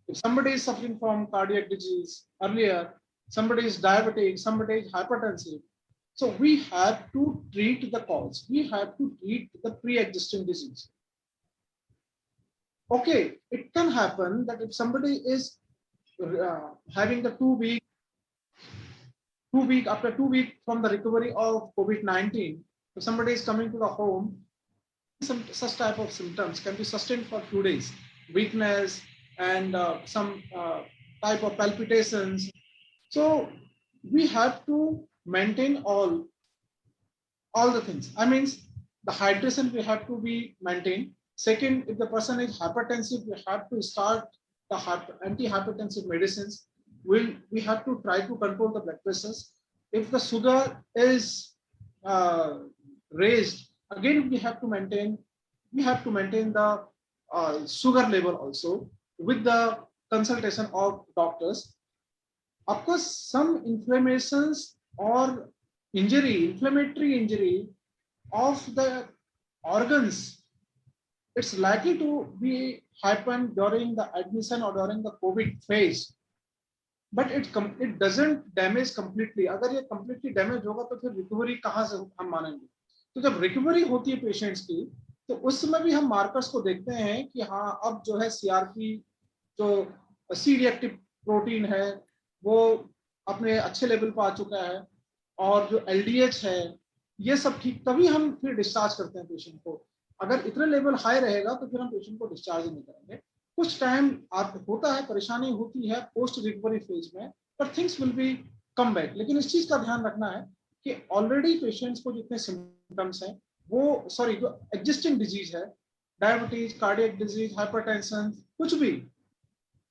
[SPEAKER 3] if somebody is suffering from cardiac disease earlier, somebody is diabetic, somebody is hypertensive, so we have to treat the cause. We have to treat the pre-existing disease. Okay, it can happen that if somebody is having the 2 week after 2 weeks from the recovery of COVID-19, if somebody is coming to the home, some such type of symptoms can be sustained for a few days, weakness and some type of palpitations. So we have to maintain all the things. I mean, the hydration we have to be maintained. Second, if the person is hypertensive, we have to start the anti-hypertensive medicines. We have to try to control the blood pressures. If the sugar is raised, again we have to maintain the sugar level also with the consultation of doctors. Of course, some inflammations or inflammatory injury of the organs, it's likely to be happen during the admission or during the COVID phase, but it doesn't damage completely. अगर ये completely damage होगा तो फिर recovery कहाँ से हम मानेंगे? तो जब recovery होती है patients की, तो उस समय भी हम markers को देखते हैं कि हाँ अब जो है CRP जो C reactive protein है वो अपने अच्छे लेवल पर आ चुका है और जो LDH है ये सब ठीक, तभी हम फिर डिस्चार्ज करते हैं पेशेंट को। अगर इतना लेवल हाई रहेगा तो फिर हम पेशेंट को डिस्चार्ज नहीं करेंगे। कुछ टाइम होता है, परेशानी होती है पोस्ट रिकवरी फेज में, पर things will be come back. लेकिन इस चीज का ध्यान रखना है कि ऑलरेडी पेशेंट्स को जितने सिम्टम्स हैं वो जो एग्जिस्टिंग डिजीज है, डायबिटीज, कार्डियक डिजीज, हाइपरटेंशन, कुछ भी,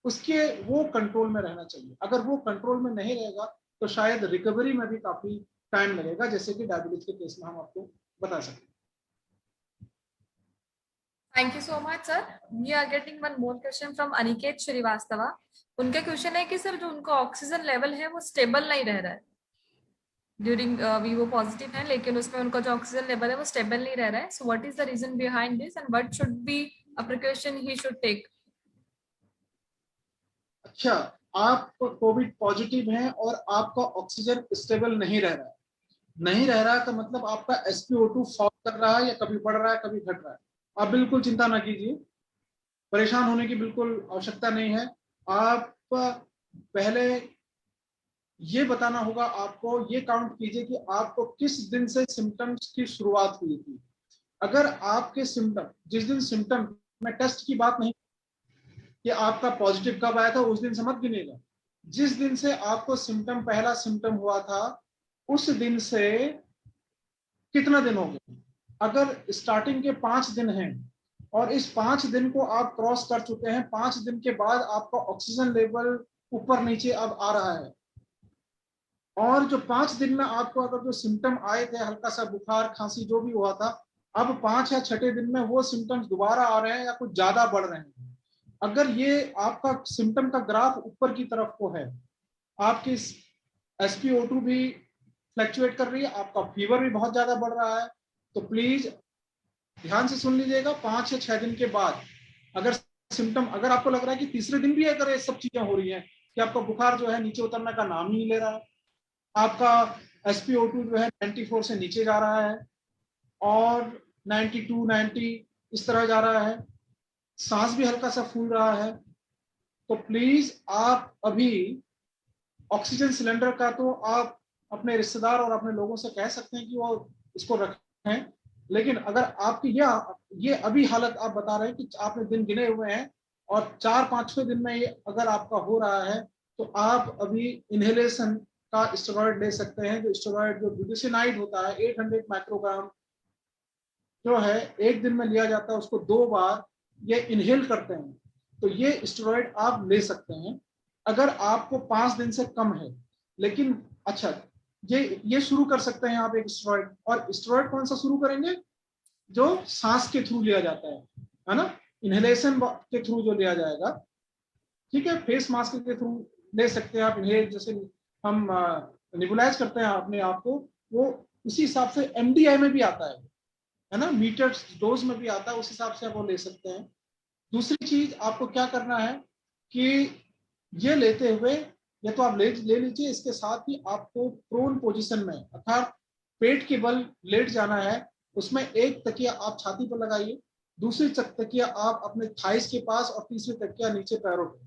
[SPEAKER 3] उसके वो कंट्रोल में रहना चाहिए। अगर वो कंट्रोल में नहीं रहेगा तो शायद रिकवरी में भी काफी टाइम लगेगा, जैसे कि डायबिटीज के केस में हम आपको बता सकते हैं।
[SPEAKER 1] Thank you so much, sir. We are getting one more question from Aniket Shrivastava. उनके क्वेश्चन है कि सर जो उनका ऑक्सीजन लेवल है वो स्टेबल नहीं रह रहा है ड्यूरिंग वीवो पॉजिटिव है, लेकिन उसमें उनका जो ऑक्सीजन लेवल है वो स्टेबल नहीं रह रहा है। So what is the reason behind this and what should be a precaution he should take?
[SPEAKER 3] अच्छा, आप कोविड पॉजिटिव हैं और आपका ऑक्सीजन स्टेबल नहीं रह रहा है, नहीं रह रहा है का मतलब आपका SpO2 फॉल कर रहा है या कभी बढ़ रहा है कभी घट रहा है। आप बिल्कुल चिंता ना कीजिए, परेशान होने की बिल्कुल आवश्यकता नहीं है। आप पहले ये बताना होगा, आपको ये काउंट कीजिए कि आपको किस दिन से सिम्टम्स की शुरुआत हुई थी। अगर आपके सिम्टम जिस दिन सिम्टम मैं टेस्ट की बात नहीं कि आपका पॉजिटिव कब आया था उस दिन से मत गिनेगा। जिस दिन से आपको सिम्टम, पहला सिम्टम हुआ था, उस दिन से कितना दिन हो गए। अगर स्टार्टिंग के 5 दिन हैं और इस 5 दिन को आप क्रॉस कर चुके हैं, 5 दिन के बाद आपका ऑक्सीजन लेवल ऊपर नीचे अब आ रहा है, और जो 5 दिन में आपको अगर जो सिम्टम आए थे, हल्का सा बुखार खांसी जो भी हुआ था, अब 5 या 6 दिन में वो सिम्टम्स दोबारा आ रहे हैं या कुछ ज्यादा बढ़ रहे हैं। अगर ये आपका सिम्टम का ग्राफ ऊपर की तरफ को है, आपकी SpO2 भी फ्लक्चुएट कर रही है, आपका फीवर भी बहुत ज्यादा बढ़ रहा है, तो प्लीज ध्यान से सुन लीजिएगा। 5 या 6 दिन के बाद अगर सिम्टम, अगर आपको लग रहा है कि तीसरे दिन भी अगर ये सब चीजें हो रही हैं कि आपका बुखार जो है नीचे उतरने का नाम ही नहीं ले रहा है, आपका SpO2 जो है 94 से नीचे जा रहा है और 92, 90 इस तरह जा रहा है, सांस भी हल्का सा फूल रहा है, तो प्लीज आप अभी ऑक्सीजन सिलेंडर का तो आप अपने रिश्तेदार और अपने लोगों से कह सकते हैं कि वो इसको रखें, लेकिन अगर आपकी ये अभी हालत आप बता रहे हैं कि आपने दिन गिने हुए हैं और 4-5वें दिन में ये अगर आपका हो रहा है, तो आप अभी इनहेलेशन का स्टेरॉइड ले सकते हैं। जो स्टेरॉइड जो ब्यूटिसिनाइड होता है 800 माइक्रोग्राम जो है एक दिन में लिया जाता है, उसको 2 बार ये इनहेल करते हैं, तो ये स्टेरॉइड आप ले सकते हैं अगर आपको 5 दिन से कम है। लेकिन अच्छा, ये शुरू कर सकते हैं आप एक स्टेरॉइड, और स्टेरॉइड कौन सा शुरू करेंगे, जो सांस के थ्रू लिया जाता है ना, इनहेलेशन के थ्रू जो लिया जाएगा, ठीक है। फेस मास्क के थ्रू ले सकते हैं आप इनहेल, जैसे हम निबुलाइज करते हैं अपने आप को, वो उसी हिसाब से MDI में भी आता है ना, मीटर डोज में भी आता है, उस हिसाब से आप वो ले सकते हैं। दूसरी चीज आपको क्या करना है कि ये लेते हुए या तो आप ले लीजिए, इसके साथ ही आपको प्रोन पोजीशन में अर्थात पेट के बल लेट जाना है, उसमें एक तकिया आप छाती पर लगाइए, दूसरी तकिया आप अपने थाइस के पास और तीसरी तकिया नीचे पैरों पे,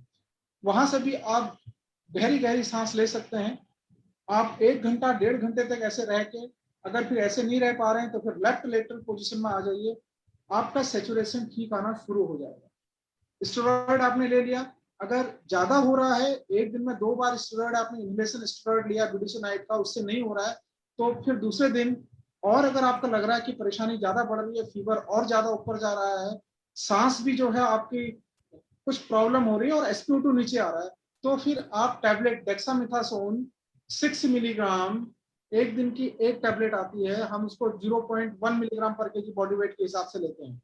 [SPEAKER 3] वहां से भी आप गहरी गहरी सांस ले सकते हैं। आप 1 घंटा 1.5 घंटे तक ऐसे रह के, अगर फिर ऐसे नहीं रह पा रहे हैं तो फिर लेफ्ट लेटरल पोजीशन में आ जाइए, आपका सैचुरेशन ठीक आना शुरू हो जाएगा। स्टेरॉइड आपने ले लिया, अगर ज्यादा हो रहा है, एक दिन में 2 बार स्टेरॉइड आपने इनहेलेशन स्टेरॉइड लिया ब्यूटिसिनाइड का, उससे नहीं हो रहा है, तो फिर दूसरे दिन, और अगर आपको लग रहा है कि परेशानी ज्यादा बढ़ रही है, फीवर और ज्यादा ऊपर जा रहा है, सांस भी जो है आपकी कुछ प्रॉब्लम हो रही है और SpO2 नीचे आ रहा है, तो फिर आप टैबलेट डेक्सामेथासोन 6 मिलीग्राम, एक दिन की एक टैबलेट आती है, हम उसको 0.1 मिलीग्राम पर केजी बॉडी वेट के हिसाब से लेते हैं,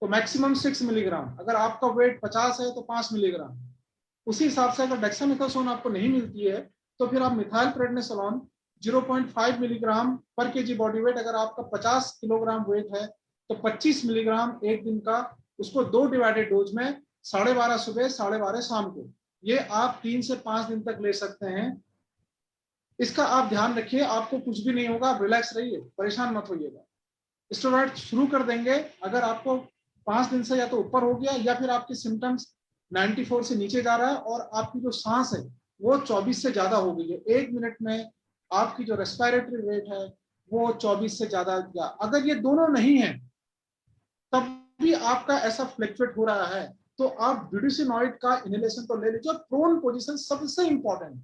[SPEAKER 3] तो मैक्सिमम 6 मिलीग्राम। अगर आपका वेट 50 है तो 5 मिलीग्राम, उसी हिसाब से अगर डेक्सामेथासोन आपको नहीं मिलती है तो फिर आप मिथाइल प्रेडनिसोलोन 0.5 मिलीग्राम पर केजी बॉडी वेट, अगर आपका 50 किलोग्राम वेट है तो 25 मिलीग्राम एक दिन का, उसको 2 डिवाइडेड डोज में 12:30 सुबह 12:30 शाम को, ये आप 3 से 5 दिन तक ले सकते हैं। इसका आप ध्यान रखिए, आपको कुछ भी नहीं होगा, आप रिलैक्स रहिए, परेशान मत होइएगा। स्टेरॉइड शुरू कर देंगे अगर आपको 5 दिन से या तो ऊपर हो गया या फिर आपके सिम्टम्स 94 से नीचे जा रहा है और आपकी जो सांस है वो 24 से ज्यादा हो गई है, 1 मिनट में आपकी जो रेस्पिरेटरी रेट है वो 24 से ज्यादा गया। अगर ये दोनों नहीं है तब भी आपका ऐसा फ्लक्चुएट हो रहा है, तो आप ब्यूटिसिनॉइड का इनहेलेशन तो ले लीजिए। प्रोन पोजीशन सबसे इंपॉर्टेंट,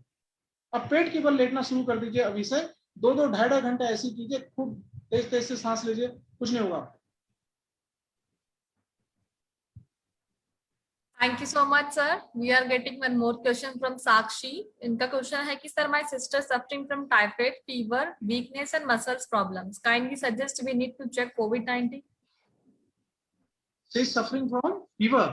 [SPEAKER 3] अब पेट के बल लेटना शुरू कर दीजिए अभी से, 2-2, 2.5 घंटे ऐसे कीजिए, खूब तेज तेज से सांस लीजिए, कुछ नहीं होगा।
[SPEAKER 1] Thank you so much sir. We are getting one more question from Sakshi. इनका क्वेश्चन है कि sir my sister suffering from typhoid fever weakness and muscles problems, kindly suggest we need to check COVID-19।
[SPEAKER 3] She is suffering from fever.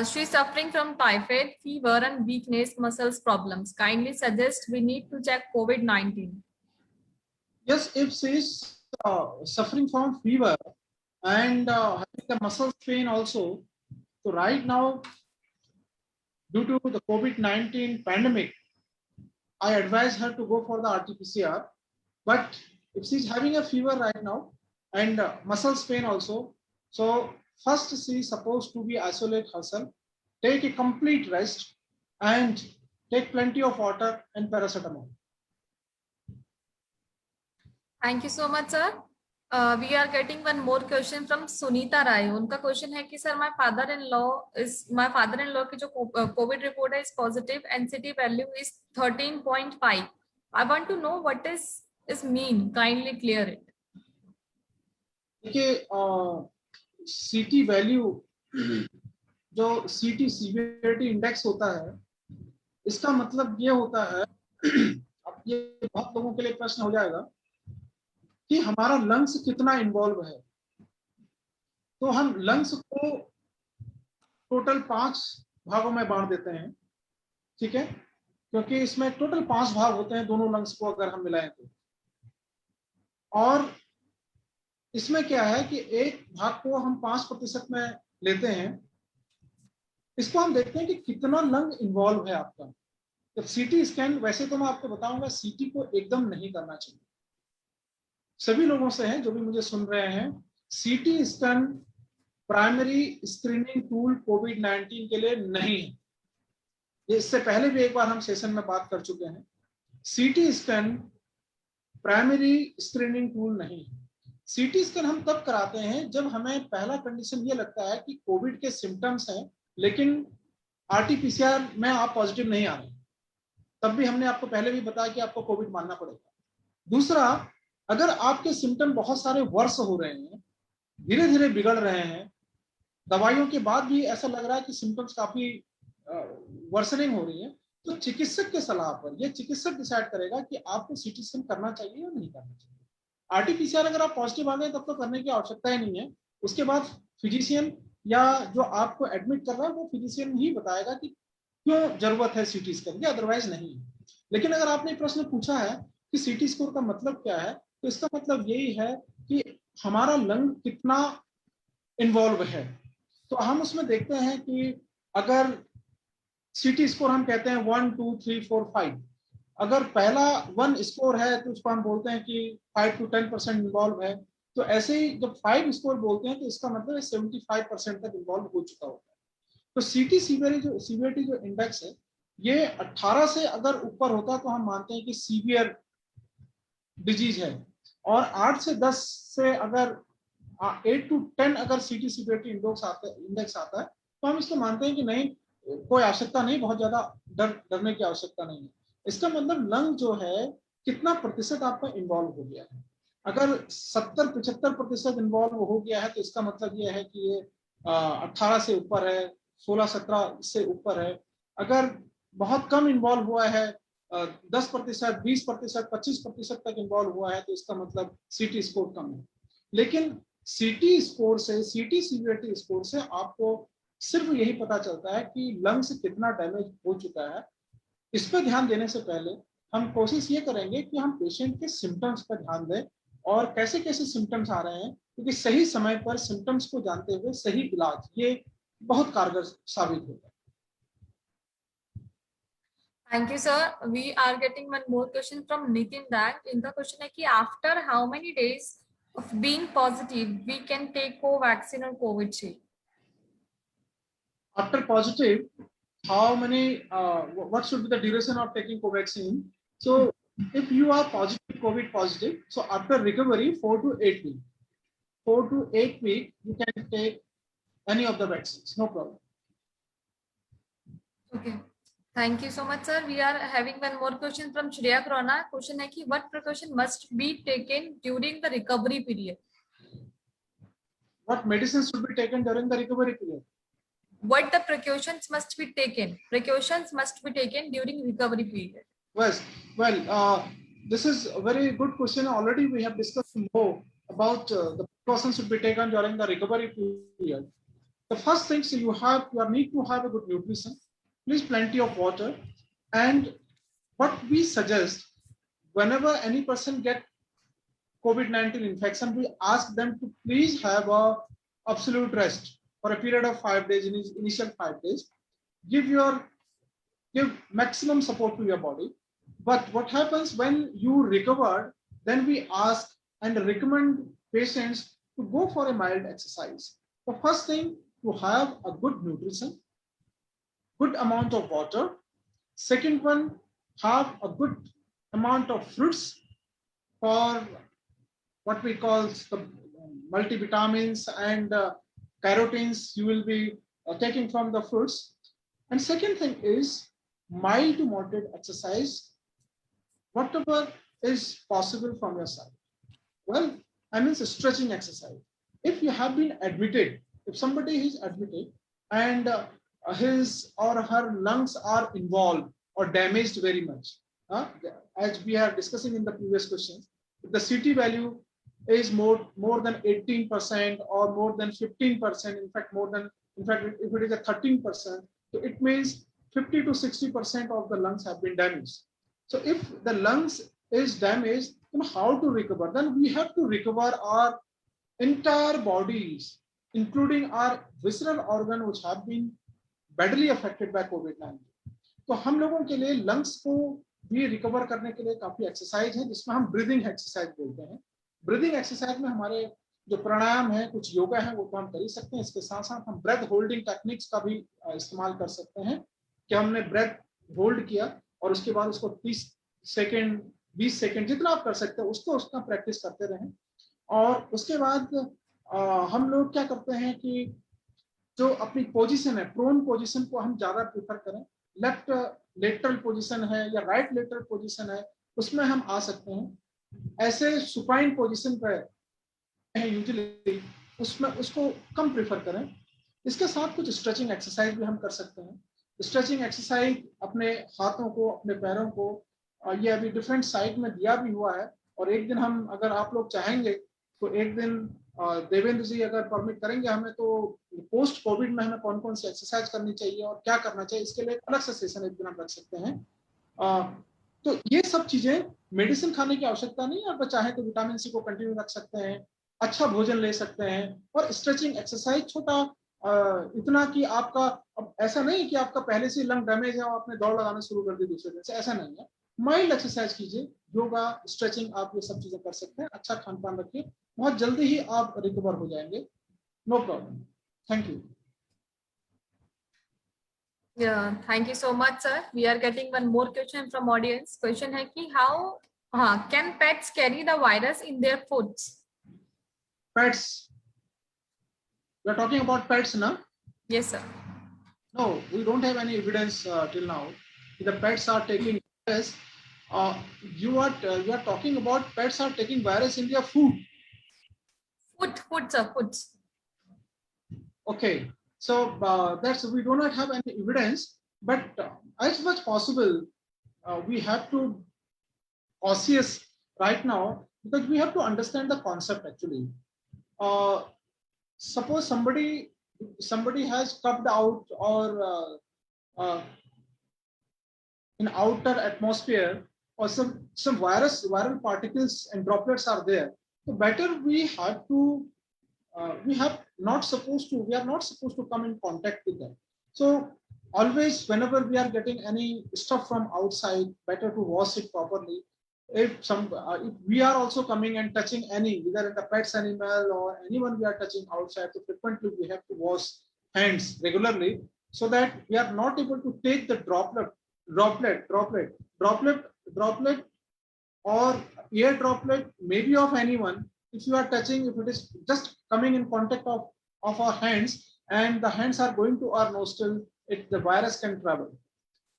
[SPEAKER 1] She is suffering from typhoid fever and weakness muscles problems, kindly suggest we need to check COVID-19।
[SPEAKER 3] Yes, if she is suffering from fever and having the muscle pain also, so right now due to the COVID-19 pandemic, I advise her to go for the RT-PCR. But if she is having a fever right now and muscle pain also, so first she is supposed to be isolate herself, take a complete rest and take plenty of water and paracetamol.
[SPEAKER 1] Thank you so much sir। We are getting one more question from Sunita Rai. उनका question है कि sir my father-in-law की जो Covid report है is positive, NCT value is 13.5. I want to know what is mean. Kindly clear it.
[SPEAKER 3] देखिए सीटी value जो सीटी सीवियरिटी इंडेक्स होता है, इसका मतलब ये होता है, अब ये बहुत लोगों के लिए प्रश्न हो जाएगा कि हमारा लंग्स कितना इन्वॉल्व है। तो हम लंग्स को टोटल 5 भागों में बांट देते हैं, ठीक है, क्योंकि इसमें टोटल 5 भाग होते हैं दोनों लंग्स को अगर हम मिलाएं तो। और इसमें क्या है कि एक भाग को हम 5% में लेते हैं, इसको हम देखते हैं कि कितना लंग इन्वॉल्व है आपका। तो सीटी स्कैन, वैसे तो मैं आपको बताऊंगा सीटी को एकदम नहीं करना चाहिए, सभी लोगों से हैं जो भी मुझे सुन रहे हैं, CT scan primary screening tool कोविड-19 के लिए नहीं है। ये इससे पहले भी एक बार हम सेशन में बात कर चुके हैं। CT scan primary screening tool नहीं है। सीटी स्कैन हम तब कराते हैं जब हमें पहला कंडीशन ये लगता है कि कोविड के सिम्टम्स हैं, लेकिन आरटीपीसीआर में आप पॉजिटिव नहीं आ रहे, तब भी हमने आपको पहले भी बताया कि आपको कोविड मानना पड़ेगा। दूसरा, अगर आपके सिम्टम बहुत सारे वर्ष हो रहे हैं, धीरे धीरे बिगड़ रहे हैं, दवाइयों के बाद भी ऐसा लग रहा है कि सिम्टम्स काफी वर्सनिंग हो रही है, तो चिकित्सक के सलाह पर यह चिकित्सक डिसाइड करेगा कि आपको सीटी स्कैन करना चाहिए या नहीं करना चाहिए। आरटीपीसीआर अगर आप पॉजिटिव आ गए तब तो करने की आवश्यकता ही नहीं है। उसके बाद फिजिशियन या जो आपको एडमिट कर रहा है वो फिजिशियन ही बताएगा कि क्यों जरूरत है सीटी स्कैन की, अदरवाइज नहीं है। लेकिन अगर आपने प्रश्न पूछा है कि सीटी स्कोर का मतलब क्या है, तो इसका मतलब यही है कि हमारा लंग कितना इन्वॉल्व है। तो हम उसमें देखते हैं कि अगर सीटी स्कोर हम कहते हैं 1 2 3 4 5, अगर पहला 1 स्कोर है तो उसको हम बोलते हैं कि 5 to 10% इन्वॉल्व है। तो ऐसे ही जब 5 स्कोर बोलते हैं तो इसका मतलब 75% तक इन्वॉल्व हो चुका होता है। तो सीटी सीवियरिटी जो इंडेक्स है, ये 18 से अगर ऊपर होता तो हम मानते हैं कि सीवियर डिजीज है, और 8 से 10 से अगर 8 to 10 अगर सीटी सीवियरिटी इंडेक्स आता है तो हम इसको मानते हैं कि नहीं, कोई आवश्यकता नहीं, बहुत ज्यादा डरने की आवश्यकता नहीं है। इसका मतलब लंग जो है कितना प्रतिशत आपका इन्वॉल्व हो गया है। अगर 70-75% इन्वॉल्व हो गया है तो इसका मतलब ये है कि ये 18 से ऊपर है, 16-17 से ऊपर है। अगर बहुत कम इन्वॉल्व हुआ है, 10%, 20%, 25% तक इन्वॉल्व हुआ है, तो इसका मतलब सीटी स्कोर कम है। लेकिन सीटी स्कोर से, सीटी सीवियरिटी स्कोर से आपको सिर्फ यही पता चलता है कि लंग्स कितना डैमेज हो चुका है। इस पर ध्यान देने से पहले हम कोशिश ये करेंगे कि हम पेशेंट के सिम्टम्स पर ध्यान दें और कैसे कैसे सिम्टम्स आ रहे हैं, क्योंकि सही समय पर सिम्टम्स को जानते हुए सही इलाज ये बहुत कारगर साबित होगा।
[SPEAKER 1] Thank you, sir. We are getting one more question from Nitin Dag. इनका क्वेश्चन है कि after how many days of being positive we can take Covaxin or Covishield?
[SPEAKER 3] After positive, how many what should be the duration of taking Covaxin? So if you are positive, COVID positive, so after recovery 4 to 8 weeks, 4 to 8 weeks you can take any of the vaccines, no problem.
[SPEAKER 1] Okay, thank you so much, sir. We are having one more question from Shreya Krona. Question है कि what precaution must be taken during the recovery period?
[SPEAKER 3] What medicines should be taken during the recovery period?
[SPEAKER 1] What the precautions must be taken? Precautions must be taken during recovery period.
[SPEAKER 3] Well, this is a very good question. Already we have discussed more about the precautions should be taken during the recovery period. The first things you need to have a good nutrition, please plenty of water, and what we suggest whenever any person get COVID-19 infection, we ask them to please have a absolute rest for a period of 5 days, initial 5 days. Give maximum support to your body. But what happens when you recover, then we ask and recommend patients to go for a mild exercise. The first thing, to have a good nutrition, good amount of water. Second one, have a good amount of fruits for what we call the multivitamins and carotenes you will be taking from the fruits. And second thing is mild to moderate exercise, whatever is possible from your side. Well, I mean stretching exercise. If you have been admitted, if somebody is admitted and his or her lungs are involved or damaged very much, as we are discussing in the previous questions, if the CT value is more than 18% or more than 15%, in fact if it is a 13%, so it means 50 to 60% of the lungs have been damaged. So if the lungs is damaged, then how to recover? Then we have to recover our entire bodies, including our visceral organ which have been badly affected by COVID-19. तो हम लोगों के लिए lungs को भी recover करने के लिए काफी एक्सरसाइज है, जिसमें हम ब्रीदिंग एक्सरसाइज बोलते हैं. ब्रीदिंग एक्सरसाइज में हमारे जो प्राणायाम है, कुछ योगा है, वो तो हम कर ही सकते हैं. इसके साथ साथ हम ब्रेथ होल्डिंग टेक्निक्स का भी इस्तेमाल कर सकते हैं कि हमने ब्रेथ होल्ड किया और उसके बाद उसको 30 सेकेंड 20 सेकेंड जितना आप कर सकते हैं उसका प्रैक्टिस करते रहें. और उसके बाद हम लोग क्या करते हैं कि जो अपनी पोजीशन है, प्रोन पोजीशन को हम ज्यादा प्रेफर करें. लेफ्ट लेटरल पोजीशन है या राइट लेटरल पोजीशन है, उसमें हम आ सकते हैं. ऐसे सुपाइन पोजीशन पर यूजुअली उसमें उसको कम प्रेफर करें. इसके साथ कुछ स्ट्रेचिंग एक्सरसाइज भी हम कर सकते हैं. स्ट्रेचिंग एक्सरसाइज अपने हाथों को, अपने पैरों को, ये अभी डिफरेंट साइट में दिया भी हुआ है. और एक दिन हम, अगर आप लोग चाहेंगे तो एक दिन देवेंद्र जी अगर परमिट करेंगे हमें, तो पोस्ट कोविड में हमें कौन कौन सी एक्सरसाइज करनी चाहिए और क्या करना चाहिए, इसके लिए अलग से सेशन एक दिन हम रख सकते हैं. तो ये सब चीजें, मेडिसिन खाने की आवश्यकता नहीं है. आप चाहे तो विटामिन सी को कंटिन्यू रख सकते हैं, अच्छा भोजन ले सकते हैं. और स्ट्रेचिंग एक्सरसाइज छोटा इतना कि आपका, अब ऐसा नहीं कि आपका पहले से लंग डैमेज है और आपने दौड़ लगाना शुरू कर दी दूसरे दिन से, ऐसा नहीं है. माइल्ड एक्सरसाइज कीजिए, योगा, स्ट्रेचिंग, आप ये सब चीजें कर सकते हैं. अच्छा खान पान रखिए, बहुत जल्दी ही आप रिकवर हो जाएंगे. No problem. Thank you.
[SPEAKER 1] Yeah, thank you so much, sir. We are getting one more question from audience. Question है कि how can pets carry the virus in their foods?
[SPEAKER 3] Pets. We are talking about pets now.
[SPEAKER 1] Yes, sir.
[SPEAKER 3] No, we don't have any evidence till now. The pets are taking virus. You are talking about pets are taking virus in their food.
[SPEAKER 1] Food, sir. Foods.
[SPEAKER 3] Okay. So that's, we do not have any evidence, but as much possible, we have to cautious right now, because we have to understand the concept actually. Suppose somebody has coughed out or in outer atmosphere, or some viral particles and droplets are there. So better we are not supposed to come in contact with them. So always, whenever we are getting any stuff from outside, better to wash it properly. If we are also coming and touching any, either the pets animal or anyone we are touching outside, so frequently we have to wash hands regularly, so that we are not able to take the droplet or air droplet, maybe of anyone. If you are touching, if it is just coming in contact of our hands, and the hands are going to our nostril, the virus can travel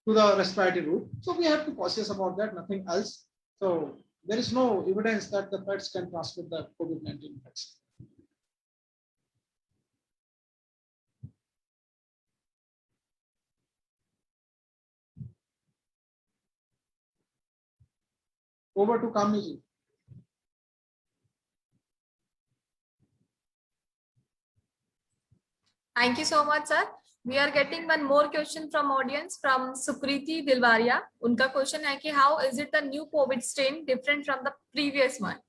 [SPEAKER 3] to the respiratory route. So we have to be cautious about that, nothing else. So there is no evidence that the pets can transmit the COVID-19 infection. Over to Kamini ji.
[SPEAKER 1] Thank you so much, sir. We are getting one more question from audience from Sukriti Dilwaria. उनका question है कि how is it the new COVID strain different from the previous one?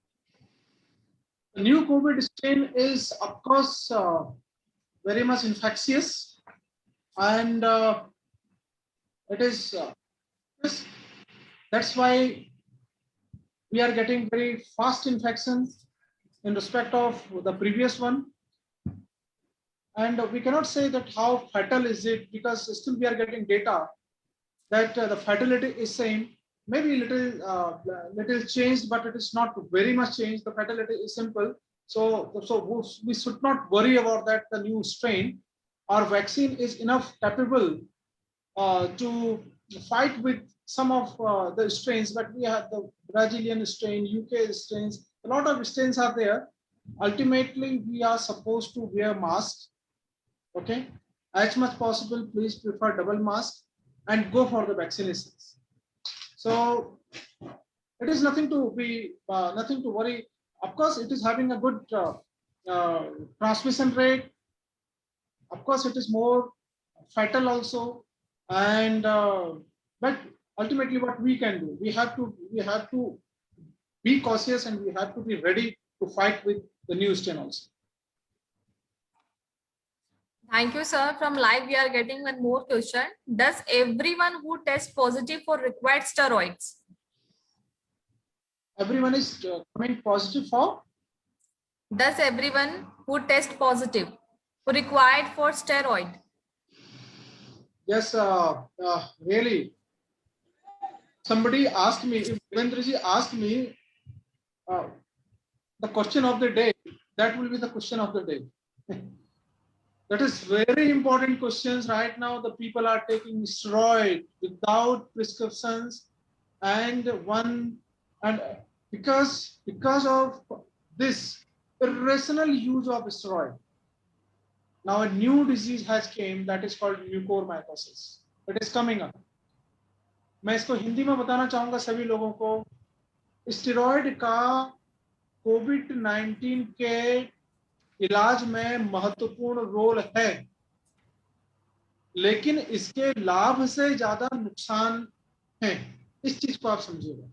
[SPEAKER 3] The new COVID strain is, of course, very much infectious, and it is that's why we are getting very fast infections in respect of the previous one. And we cannot say that how fatal is it, because still we are getting data that the fatality is same, maybe little changed, but it is not very much changed. The fatality is simple. So we should not worry about that. The new strain, our vaccine is enough capable to fight with some of the strains. But we have the Brazilian strain, UK strains. A lot of strains are there. Ultimately, we are supposed to wear masks. Okay, as much possible, please prefer double mask and go for the vaccinations. So it is nothing to be nothing to worry. Of course, it is having a good transmission rate. Of course, it is more fatal also, and but ultimately, what we can do, we have to be cautious, and we have to be ready to fight with the new strain also.
[SPEAKER 1] Thank you, sir. From live, we are getting one more question. Does everyone who tests positive for required steroids?
[SPEAKER 3] Everyone is coming positive for?
[SPEAKER 1] Does everyone who tests positive who required for steroid?
[SPEAKER 3] Yes, really. Somebody asked me, if Devendraji asked me the question of the day, that will be the question of the day. That is very important questions. Right now, the people are taking steroid without prescriptions, and because of this irrational use of steroid, now a new disease has came that is called mucormycosis. It is coming up. मैं इसको हिंदी में बताना चाहूंगा सभी लोगों को. Steroid का कोविड-19 के इलाज में महत्वपूर्ण रोल है, लेकिन इसके लाभ से ज्यादा नुकसान है. इस चीज को आप समझिएगा.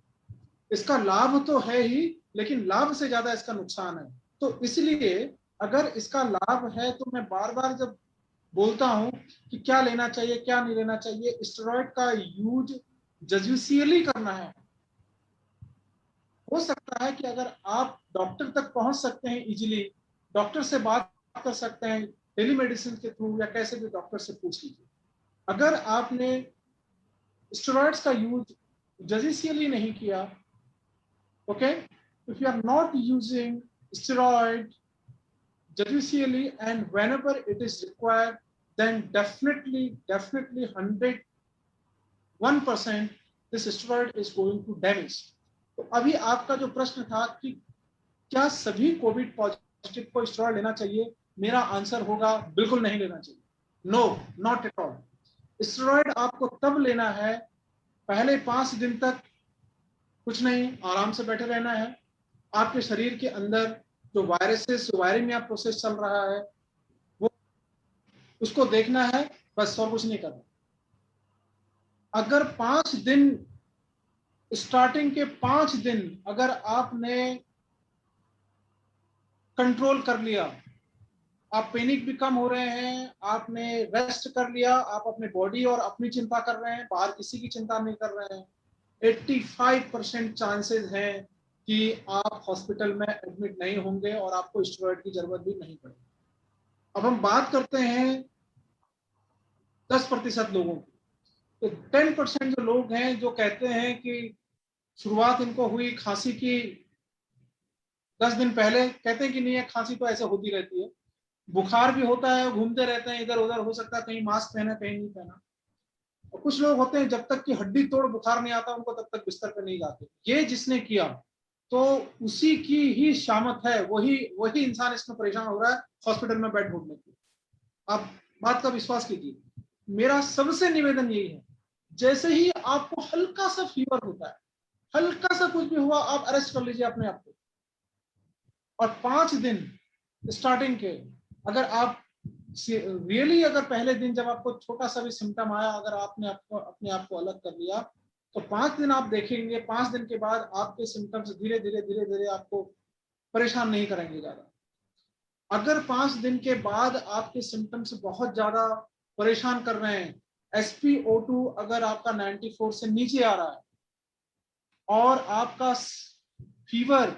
[SPEAKER 3] इसका लाभ तो है ही, लेकिन लाभ से ज्यादा इसका नुकसान है. तो इसलिए अगर इसका लाभ है तो मैं बार बार जब बोलता हूं कि क्या लेना चाहिए क्या नहीं लेना चाहिए, स्टेरॉइड का यूज जजुशियली करना है. हो सकता है कि अगर आप डॉक्टर तक पहुंच सकते हैं इजीली, डॉक्टर से बात कर सकते हैं टेलीमेडिसिन के थ्रू या कैसे भी, डॉक्टर से पूछ लीजिए. अगर आपने स्टेरॉइड्स का यूज जजुशियली नहीं किया, okay, if you are not using steroid judicially and whenever it is required, then definitely 101% this steroid is going to damage. तो अभी आपका जो प्रश्न था कि क्या सभी कोविड पॉजिटिव को स्टेरॉइड लेना चाहिए, मेरा आंसर होगा बिल्कुल नहीं लेना चाहिए. No, not at all. Steroid आपको तब लेना है, पहले 5 दिन तक कुछ नहीं, आराम से बैठे रहना है. आपके शरीर के अंदर जो वायरसेस वायरिंग प्रोसेस चल रहा है वो उसको देखना है, बस, और कुछ नहीं करना. अगर 5 दिन, स्टार्टिंग के 5 दिन अगर आपने कंट्रोल कर लिया, आप पैनिक भी कम हो रहे हैं, आपने रेस्ट कर लिया, आप अपने बॉडी और अपनी चिंता कर रहे हैं, बाहर किसी की चिंता नहीं कर रहे हैं, 85% चांसेस हैं कि आप हॉस्पिटल में एडमिट नहीं होंगे और आपको स्टेरॉइड की जरूरत भी नहीं पड़ेगी. अब हम बात करते हैं 10% लोगों की. तो 10% जो लोग हैं जो कहते हैं कि शुरुआत इनको हुई खांसी की 10 दिन पहले, कहते हैं कि नहीं है, खांसी तो ऐसे होती रहती है, बुखार भी होता है, घूमते रहते हैं इधर उधर, हो सकता है कहीं मास्क पहना कहीं नहीं पहना. और कुछ लोग होते हैं जब तक कि हड्डी तोड़ बुखार नहीं आता उनको तब तक बिस्तर पर नहीं जाते. ये जिसने किया तो उसी की ही शामत है, वही इंसान इसमें परेशान हो रहा है हॉस्पिटल में बेड ढूंढने की. आप बात का विश्वास कीजिए. मेरा सबसे निवेदन यही है, जैसे ही आपको हल्का सा फीवर होता है, हल्का सा कुछ भी हुआ, आप अरेस्ट कर लीजिए अपने आप को, और 5 दिन स्टार्टिंग के, अगर आप रियली अगर पहले दिन जब आपको छोटा सा भी सिम्टम आया, अगर आपने अपने आप को अलग कर लिया, तो 5 दिन आप देखेंगे, 5 दिन के बाद आपके सिम्टम्स धीरे धीरे आपको परेशान नहीं करेंगे ज्यादा. अगर 5 दिन के बाद आपके सिम्टम्स बहुत ज्यादा परेशान कर रहे हैं, SpO2 अगर आपका 94 से नीचे आ रहा है और आपका फीवर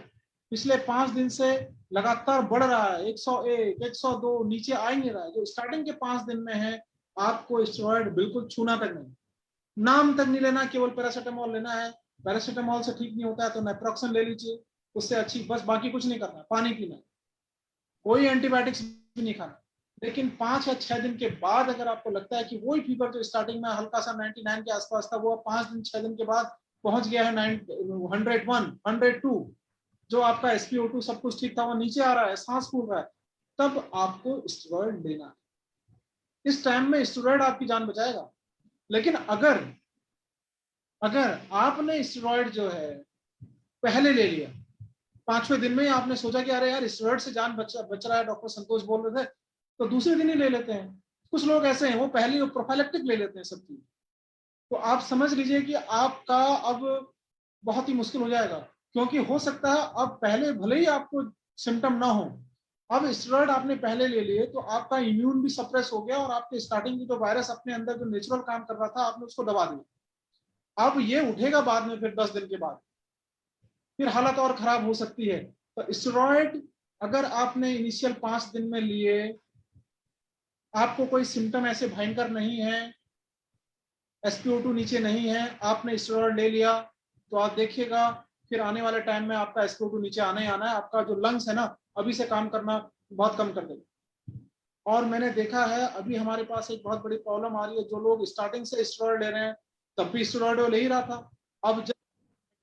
[SPEAKER 3] पिछले 5 दिन से लगातार बढ़ रहा है, 101, 102 नीचे आ ही नहीं रहा है, जो स्टार्टिंग के 5 दिन में है, आपको स्टेरॉइड बिल्कुल छूना तक नहीं, नाम तक नहीं लेना, केवल पैरासिटामोल लेना है. पैरासीटामोल से ठीक नहीं होता है तो नेप्रोक्सन ले लीजिए, उससे अच्छी, बस बाकी कुछ नहीं करना, पानी पीना, कोई एंटीबायोटिक्स भी नहीं खाना। लेकिन 5 या 6 दिन के बाद अगर आपको लगता है कि वही फीवर जो स्टार्टिंग में हल्का सा 99 के आसपास था, वो 5 दिन 6 दिन के बाद पहुंच गया है 101, 102, जो आपका SpO2 सब कुछ ठीक था वो नीचे आ रहा है, सांस फूल रहा है, तब आपको स्टेरॉइड लेना है। इस टाइम में स्टेरॉइड आपकी जान बचाएगा। लेकिन अगर आपने स्टेरॉइड जो है पहले ले लिया, 5वें दिन में ही आपने सोचा कि अरे यार स्टेरॉइड से जान बच रहा है, डॉक्टर संतोष बोल रहे थे, तो दूसरे दिन ही ले लेते हैं। कुछ लोग ऐसे हैं वो पहले प्रोफाइलेक्टिक ले लेते हैं सब चीज। तो आप समझ लीजिए कि आपका अब बहुत ही मुश्किल हो जाएगा, क्योंकि हो सकता है अब पहले भले ही आपको सिम्टम ना हो, अब स्टेरॉइड आपने पहले ले लिए तो आपका इम्यून भी सप्रेस हो गया और आपके स्टार्टिंग की जो वायरस अपने अंदर जो नेचुरल काम कर रहा था आपने उसको दबा दिया। अब ये उठेगा बाद में, फिर 10 दिन के बाद फिर हालत और खराब हो सकती है। तो स्टेरॉइड अगर आपने इनिशियल 5 दिन में लिए, आपको कोई सिम्टम ऐसे भयंकर नहीं है, SpO2 नीचे नहीं है, आपने स्टेरॉइड ले लिया, तो आप देखिएगा फिर आने वाले टाइम में आपका SpO2 नीचे आना ही आना है। आपका जो लंग्स है ना, अभी से काम करना बहुत कम कर देगा। और मैंने देखा है अभी हमारे पास एक बहुत बड़ी प्रॉब्लम आ रही है, जो लोग स्टार्टिंग से स्टेरॉइड ले रहे हैं, तब भी स्टेरॉइड वो ले ही रहा था, अब जब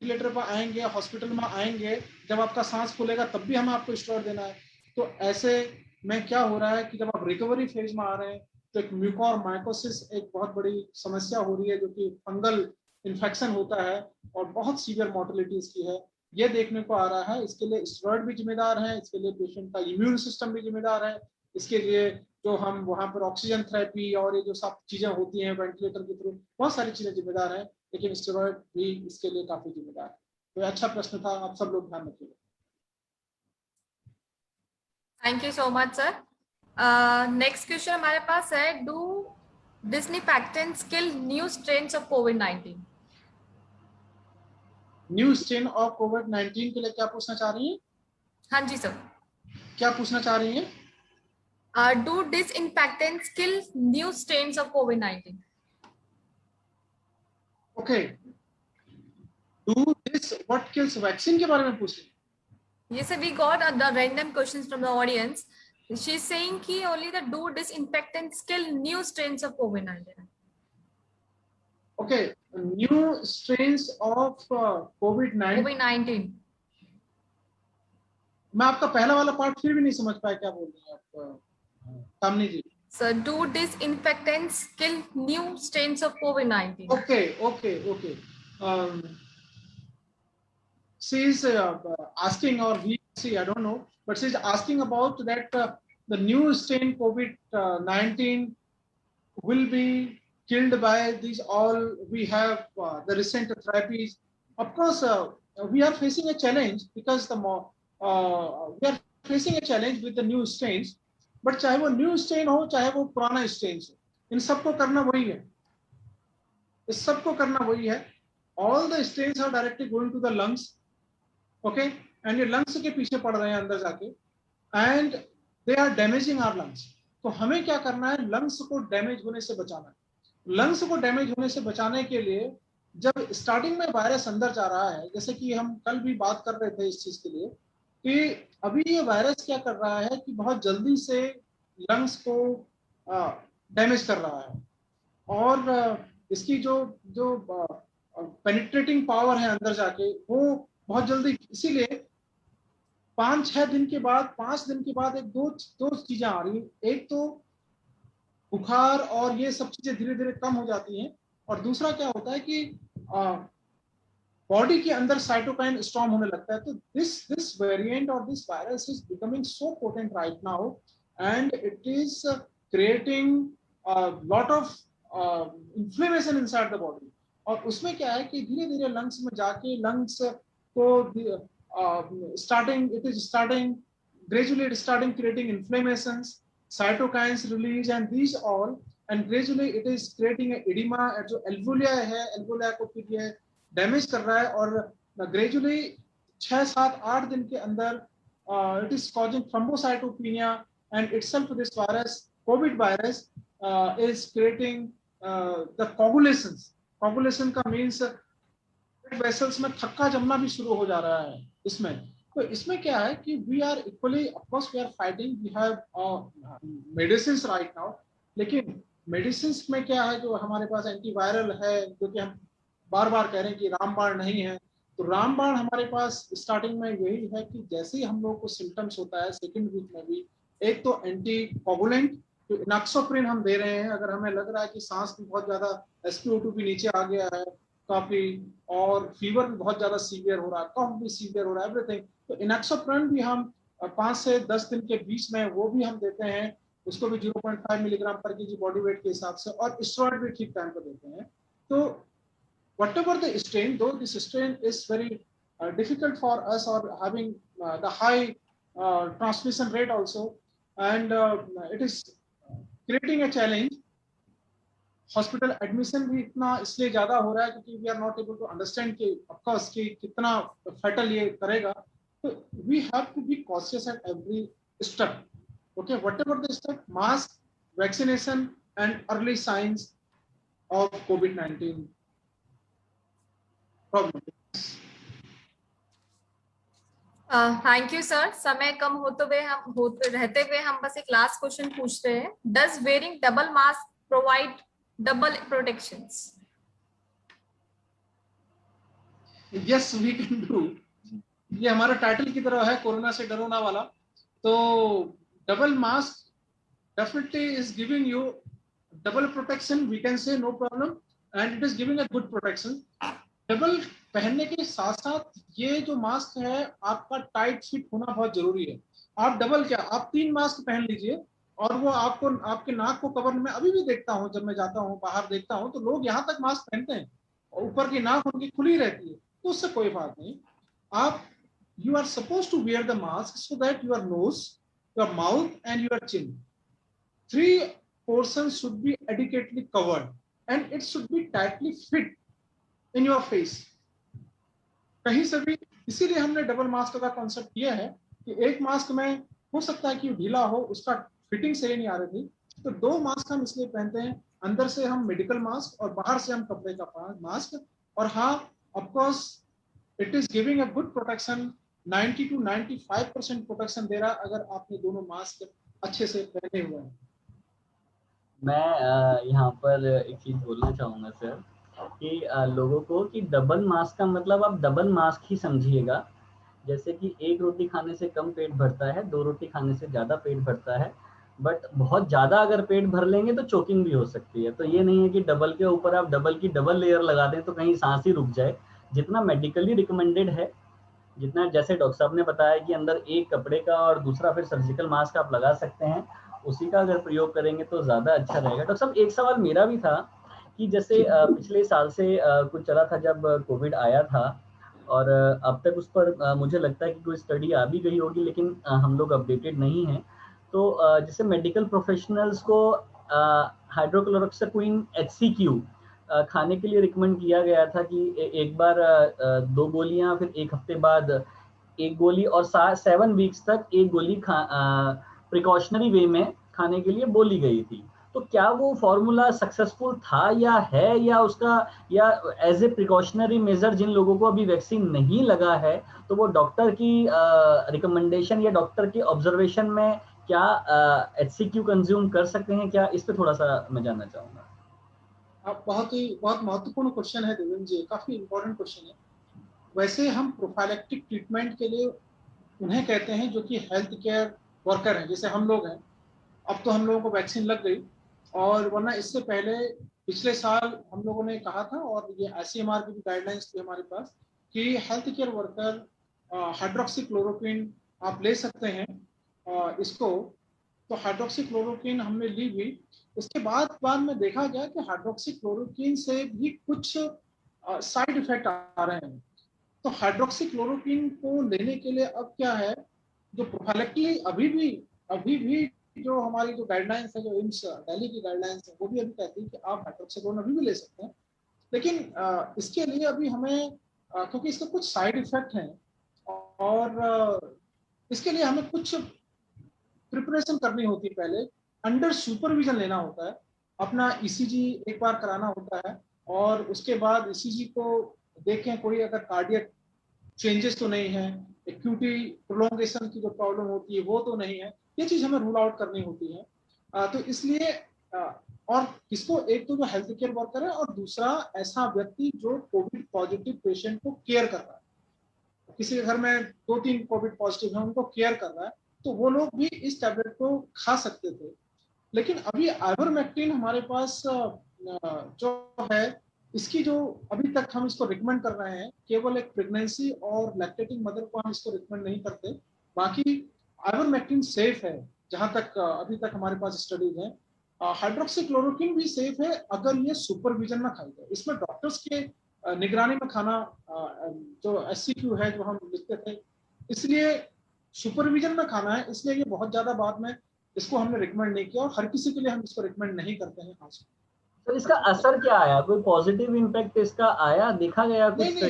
[SPEAKER 3] वेंटिलेटर पर आएंगे, हॉस्पिटल में आएंगे, जब आपका सांस फूलेगा तब भी हमें आपको स्टेरॉइड देना है। तो ऐसे में क्या हो रहा है कि जब आप रिकवरी फेज में आ रहे हैं तो एक म्यूकोरमाइकोसिस एक बहुत बड़ी समस्या हो रही है, जो कि फंगल इन्फेक्शन होता है और बहुत सीवियर मोर्टेलिटी इसकी है, ये देखने को आ रहा है। इसके लिए स्टेरॉइड भी जिम्मेदार है, इसके लिए पेशेंट का इम्यून सिस्टम भी जिम्मेदार है, इसके लिए जो हम वहां पर ऑक्सीजन थेरेपी और ये जो सब चीजें होती हैं वेंटिलेटर के थ्रू, बहुत सारी चीजें जिम्मेदार हैं, लेकिन स्टेरॉइड भी इसके लिए काफी जिम्मेदार है। तो अच्छा प्रश्न था, आप सब लोग ध्यान रखिएगा।
[SPEAKER 1] Thank you so much sir. Next question हमारे पास है, do disinfectants kill new strains of कोविड-19?
[SPEAKER 3] न्यू स्ट्रेन ऑफ कोविड-19 के लिए क्या पूछना चाह रही हैं?
[SPEAKER 1] हाँ जी सर।
[SPEAKER 3] क्या पूछना चाह रही हैं?
[SPEAKER 1] Do disinfectants kill new strains of covid?
[SPEAKER 3] Okay, do this what kills vaccine के बारे में पूछ रही हैं?
[SPEAKER 1] Yes, sir, we got the random questions from the audience. She's saying कि only the do disinfectants kill new strains of COVID-19.
[SPEAKER 3] Okay, new strains of COVID-19.
[SPEAKER 1] COVID-19.
[SPEAKER 3] मैं आपका पहला वाला पार्ट फिर भी नहीं समझ पाया, क्या बोल रही हैं आप कामनी जी?
[SPEAKER 1] So do disinfectants kill new strains of COVID-19?
[SPEAKER 3] Okay. She is asking, or I don't know, but she is asking about that the new strain COVID-19 will be killed by these all. We have the recent therapies. Of course, we are facing a challenge because we are facing a challenge with the new strains. But चाहे वो new strain हो चाहे वो पुराना strain हो, इन सबको करना वही है, इस सबको करना वही है। All the strains are directly going to the lungs, okay, and ये lungs के पीछे पड़ रहे हैं अंदर जाके, and they are damaging our lungs. तो हमें क्या करना है, लंग्स को डैमेज होने से बचाना है। लंग्स को डैमेज होने से बचाने के लिए जब स्टार्टिंग में वायरस अंदर जा रहा है, जैसे कि हम कल भी बात कर रहे थे इस चीज के लिए कि अभी ये वायरस क्या कर रहा है कि बहुत जल्दी से लंग्स को डैमेज कर रहा है, और इसकी जो पेनिट्रेटिंग पावर है अंदर जाके वो बहुत जल्दी, इसीलिए 5 दिन के बाद एक दो चीजें आ रही हैं। एक तो बुखार और ये सब चीजें धीरे धीरे कम हो जाती हैं, और दूसरा क्या होता है कि बॉडी के अंदर साइटोकाइन स्टॉर्म होने लगता है। तो दिस वेरिएंट और this virus is becoming so potent right now, and it is creating lot of inflammation inside the body. और उसमें क्या है कि धीरे धीरे लंग्स में जाके लंग्स को gradually it is starting creating inflammations, cytokines release, and these all, and gradually it is creating a edema। जो एल्वुलिया है, एल्वुलिया को फिर ये डैमेज कर रहा है, और gradually 6-7-8 दिन के अंदर it is causing thrombocytopenia, and itself this virus, COVID virus, is creating the coagulations। coagulation का means ब्लड वेसल्स में थक्का जमना भी शुरू हो जा रहा है इसमें। तो इसमें क्या है कि we are equally, of course we are fighting, we have medicine right now, लेकिन मेडिसिन में क्या है, जो हमारे पास एंटीवायरल है, जो कि हम बार बार कह रहे हैं कि रामबाण नहीं है, तो रामबाण हमारे पास स्टार्टिंग में यही है कि जैसे ही हम लोगों को सिम्टम्स होता है सेकेंड वीक में भी, एक तो एंटी कोगुलेंट जो इनॉक्सोप्रिन हम दे रहे हैं, अगर हमें लग रहा है कि सांस भी बहुत ज्यादा, SpO2 भी नीचे आ गया है काफी, और फीवर भी बहुत ज्यादा सीवियर हो रहा है, कफ भी सीवियर हो रहा है, एवरीथिंग, तो इनॉक्सोप्रिन भी हम 5 से 10 दिन के बीच में वो भी हम देते हैं, उसको भी 0.5 मिलीग्राम पर केजी बॉडी वेट के हिसाब से, और स्टेरॉइड भी ठीक टाइम पर देते हैं। तो whatever the strain, though this strain is very difficult for us, or having the high transmission rate also, and it is creating a challenge. Hospital admission भी इतना इसलिए ज्यादा हो रहा है क्योंकि we are not able to understand कि of course कि कितना फैटल ये करेगा, तो we have to be cautious at every step, okay, whatever the step, mask, vaccination and early science of कोविड-19 प्रॉब्लम।
[SPEAKER 1] Thank you sir. समय कम होते रहते हुए हम बस एक लास्ट क्वेश्चन पूछते हैं। Does wearing double mask provide double protections?
[SPEAKER 3] Yes we can do, ये हमारा टाइटल की तरह है, कोरोना से डरो ना वाला। तो double mask definitely is giving you double protection, we can say, no problem, and it is giving a good protection. Double पहनने के साथ साथ ये जो मास्क है आपका टाइट फिट होना बहुत जरूरी है। आप डबल क्या, आप 3 मास्क पहन लीजिए और वो आपको, आपके नाक को कवर, में अभी भी देखता हूँ, जब मैं जाता हूँ बाहर देखता हूँ तो लोग यहाँ तक मास्क पहनते हैं और ऊपर की नाक उनकी खुली रहती है, तो उससे कोई बात नहीं। आप, you are supposed to wear the mask so that your nose, your mouth and your chin, 3 portions should be adequately covered and it should be tightly fit in your face, कहीं से भी। इसीलिए हमने डबल मास्क का concept किया है कि एक मास्क में हो सकता है कि ढीला हो, उसका फिटिंग सही नहीं आ रही थी, तो 2 मास्क हम इसलिए पहनते हैं, अंदर से हम मेडिकल मास्क और बाहर से हम कपड़े का मास्क। और हाँ, of course it is giving a good protection, 90 to 95% protection दे रहा है अगर आपने दोनों मास्क अच्छे से पहने हुए हैं।
[SPEAKER 2] मैं यहाँ पर एक चीज बोलना चाहूंगा सर कि लोगों को कि डबल मास्क का मतलब आप डबल मास्क ही समझिएगा। जैसे कि 1 रोटी खाने से कम पेट भरता है, 2 रोटी खाने से ज़्यादा पेट भरता है, बट बहुत ज़्यादा अगर पेट भर लेंगे तो चोकिंग भी हो सकती है। तो ये नहीं है कि डबल के ऊपर आप डबल की डबल लेयर लगा दें तो कहीं सांस ही रुक जाए। जितना मेडिकली रिकमेंडेड है, जितना जैसे डॉक्टर साहब ने बताया कि अंदर एक कपड़े का और दूसरा फिर सर्जिकल मास्क आप लगा सकते हैं, उसी का अगर प्रयोग करेंगे तो ज़्यादा अच्छा रहेगा। डॉक्टर साहब एक सवाल मेरा भी था कि जैसे पिछले साल से कुछ चला था जब कोविड आया था, और अब तक उस पर मुझे लगता है कि कोई स्टडी आ भी गई होगी, लेकिन हम लोग अपडेटेड नहीं हैं। तो जैसे मेडिकल प्रोफेशनल्स को हाइड्रोक्लोरोक्विन HCQ खाने के लिए रिकमेंड किया गया था कि एक बार 2 गोलियां, फिर 1 हफ्ते बाद 1 गोली, और 7 वीक्स तक 1 गोली प्रिकॉशनरी वे में खाने के लिए बोली गई थी। तो क्या वो फॉर्मूला सक्सेसफुल था या है, या उसका, या एज ए प्रिकॉशनरी मेजर जिन लोगों को अभी वैक्सीन नहीं लगा है तो वो डॉक्टर की रिकमेंडेशन या डॉक्टर के ऑब्जर्वेशन में क्या HCQ कंज्यूम कर सकते हैं क्या? इस पे थोड़ा सा मैं जानना चाहूंगा।
[SPEAKER 3] आप बहुत महत्वपूर्ण क्वेश्चन है देवेंद्र जी, काफी इंपॉर्टेंट क्वेश्चन है। वैसे हम प्रोफाइलेक्टिक ट्रीटमेंट के लिए उन्हें कहते हैं जो कि हेल्थ केयर वर्कर हैं, जैसे हम लोग हैं। अब तो हम लोगों को वैक्सीन लग गई, और वरना इससे पहले पिछले साल हम लोगों ने कहा था, और ये ICMR की भी गाइडलाइंस थी हमारे पास, कि हेल्थ केयर वर्कर हाइड्रोक्सीक्लोरोक्विन आप ले सकते हैं इसको। तो हाइड्रोक्सीक्लोरोक्विन हमने ली भी। उसके बाद में देखा गया कि हाइड्रोक्सीक्लोरोक्विन से भी कुछ साइड इफेक्ट आ रहे हैं। तो हाइड्रोक्सीक्लोरोक्विन को लेने के लिए अब क्या है, जो प्रोफाइलेक्टिकली अभी भी जो हमारी जो गाइडलाइंस है, जो एम्स दिल्ली की गाइडलाइंस है, वो भी अभी कहती है कि आप हाइड्रोक्सीक्लोरोक्विन अभी भी ले सकते हैं। लेकिन इसके लिए अभी हमें क्योंकि इसके कुछ साइड इफेक्ट हैं, और इसके लिए हमें कुछ प्रिपरेशन करनी होती है। पहले अंडर सुपरविजन लेना होता है, अपना ECG एक बार कराना होता है, और उसके बाद ECG को देखें कोई अगर कार्डियक चेंजेस तो नहीं है, एक्यूटी प्रोलोंगेशन की जो प्रॉब्लम होती है वो तो नहीं है, ये चीज हमें रूल आउट करनी होती है। तो इसलिए और किसको, एक तो जो हेल्थ केयर वर्कर है और दूसरा ऐसा व्यक्ति जो कोविड पॉजिटिव पेशेंट को केयर कर रहा है। किसी के घर में 2-3 कोविड पॉजिटिव है, उनको केयर कर रहा है, तो वो लोग भी इस टैबलेट को खा सकते थे। लेकिन अभी आइवरमेक्टिन हमारे पास जो है, इसकी जो अभी तक हम इसको रिकमेंड कर रहे हैं, केवल एक प्रेगनेंसी और लैक्टेटिंग मदर को हम इसको रिकमेंड नहीं करते। बाकी आइवरमेक्टिन सेफ है जहां तक अभी तक हमारे पास स्टडीज है। हाइड्रोक्सीक्लोरोक्विन भी सेफ है अगर ये सुपरविजन में खाई जाए। इसमें डॉक्टर्स के निगरानी में खाना जो SCQ है जो हम लिखते थे, इसलिए सुपरविजन में खाना है, इसलिए ये बहुत ज्यादा बाद में इसको हमने रिकमेंड नहीं किया और हर किसी के लिए हम इसको रिकमेंड नहीं करते हैं आज।
[SPEAKER 2] तो इसका असर क्या आया, कोई पॉजिटिव इम्पैक्ट इसका आया, देखा गया कुछ?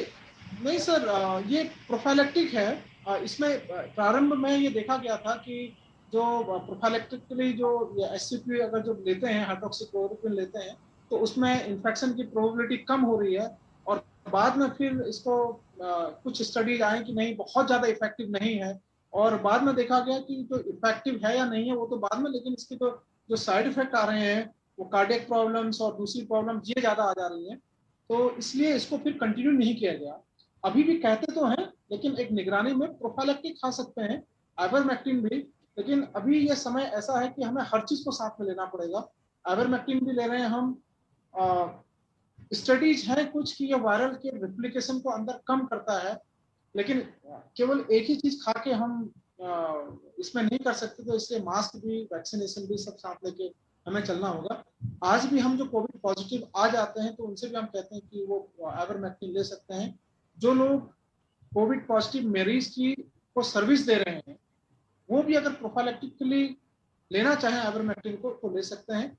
[SPEAKER 3] नहीं सर, ये प्रोफाइलेक्टिक है। इसमें प्रारंभ में ये देखा गया था कि जो प्रोफाइलेक्टिकली जो SCP अगर जो लेते हैं, हाइड्रोक्सीक्लोरोक्विन लेते हैं, तो उसमें इन्फेक्शन की प्रोबेबिलिटी कम हो रही है। और बाद में फिर इसको कुछ स्टडीज आए कि नहीं, बहुत ज्यादा इफेक्टिव नहीं है, और बाद में देखा गया कि जो इफेक्टिव है या नहीं है वो तो बाद में, लेकिन इसके जो साइड इफेक्ट आ रहे हैं वो कार्डियक प्रॉब्लम्स और दूसरी प्रॉब्लम ये ज्यादा आ जा रही है, तो इसलिए इसको फिर कंटिन्यू नहीं किया गया। अभी भी कहते तो हैं, लेकिन एक निगरानी में प्रोफाइलेक्टिक खा सकते हैं, आइवरमेक्टिन भी, लेकिन अभी ये समय ऐसा है कि हमें हर चीज को साथ में लेना पड़ेगा। आइवरमेक्टिन भी ले रहे हैं हम, स्टडीज हैं कुछ कि ये वायरल के रिप्लिकेशन को अंदर कम करता है, लेकिन केवल एक ही चीज खा के हम इसमें नहीं कर सकते, तो इसलिए मास्क भी, वैक्सीनेशन भी सब साथ लेके हमें चलना होगा। आज भी हम जो कोविड पॉजिटिव आ जाते हैं तो उनसे भी हम कहते हैं कि वो आइवरमेक्टिन ले सकते हैं। जो लोग कोविड पॉजिटिव मरीज की को सर्विस दे रहे हैं वो भी अगर प्रोफाइलेक्टिकली लेना चाहें आइवरमेक्टिन को तो ले सकते हैं।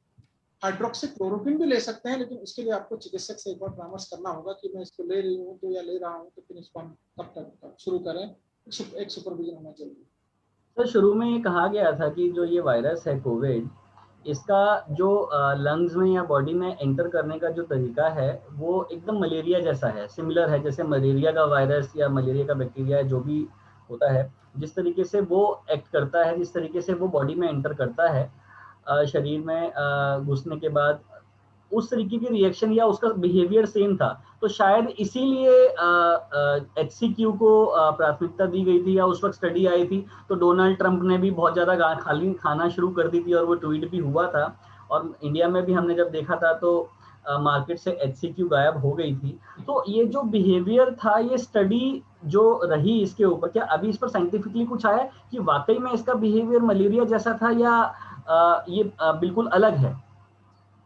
[SPEAKER 3] हाइड्रोक्सीक्लोरोक्विन भी ले सकते हैं, लेकिन उसके लिए आपको चिकित्सक से एक बार परामर्श करना होगा कि मैं इसको ले रही हूँ तो या ले रहा हूँ, तो फिर इसको हम कब तक शुरू करें, एक सुपरविजन होना चाहिए।
[SPEAKER 2] तो शुरू में ये कहा गया था कि जो ये वायरस है कोविड, इसका जो लंग्स में या बॉडी में एंटर करने का जो तरीका है वो एकदम मलेरिया जैसा है, सिमिलर है, जैसे मलेरिया का वायरस या मलेरिया का बैक्टीरिया जो भी होता है, जिस तरीके से वो एक्ट करता है, जिस तरीके से वो बॉडी में एंटर करता है, शरीर में घुसने के बाद उस तरीके की रिएक्शन या उसका बिहेवियर सेम था। तो शायद इसीलिए HCQ को प्राथमिकता दी गई थी, या उस वक्त स्टडी आई थी तो डोनाल्ड ट्रंप ने भी बहुत ज्यादा खाना शुरू कर दी थी और वो ट्वीट भी हुआ था। और इंडिया में भी हमने जब देखा था तो मार्केट से HCQ गायब हो गई थी। तो ये जो बिहेवियर था, ये स्टडी जो रही इसके ऊपर, क्या अभी इस पर साइंटिफिकली कुछ आया कि वाकई में इसका बिहेवियर मलेरिया जैसा था या ये बिल्कुल अलग है?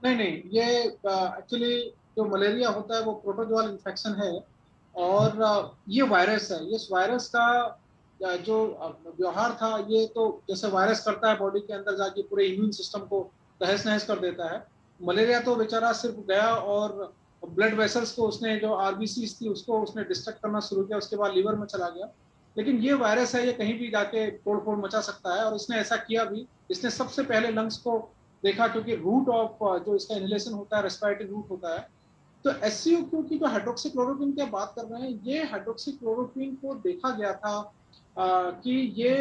[SPEAKER 3] नहीं, ये एक्चुअली जो मलेरिया होता है वो प्रोटोजोअल इन्फेक्शन है, और ये वायरस है। इस वायरस का जो व्यवहार था, ये तो जैसे वायरस करता है बॉडी के अंदर जाके पूरे इम्यून सिस्टम को तहस नहस कर देता है। मलेरिया तो बेचारा सिर्फ गया और ब्लड वेसल्स को उसने, जो RBCs थी उसको उसने डिस्ट्रक्ट करना शुरू किया, उसके बाद लीवर में चला गया। लेकिन ये वायरस है, ये कहीं भी जाके तोड़ फोड़ मचा सकता है, और इसने ऐसा किया भी। इसने सबसे पहले लंग्स को देखा, क्योंकि रूट ऑफ जो इसका इनहेलेशन होता है रेस्पिरेटरी रूट होता है। तो SCQ की जो हाइड्रोक्सीक्लोरोक्विन की बात कर रहे हैं, ये हाइड्रोक्सीक्लोरोक्विन को देखा गया था कि ये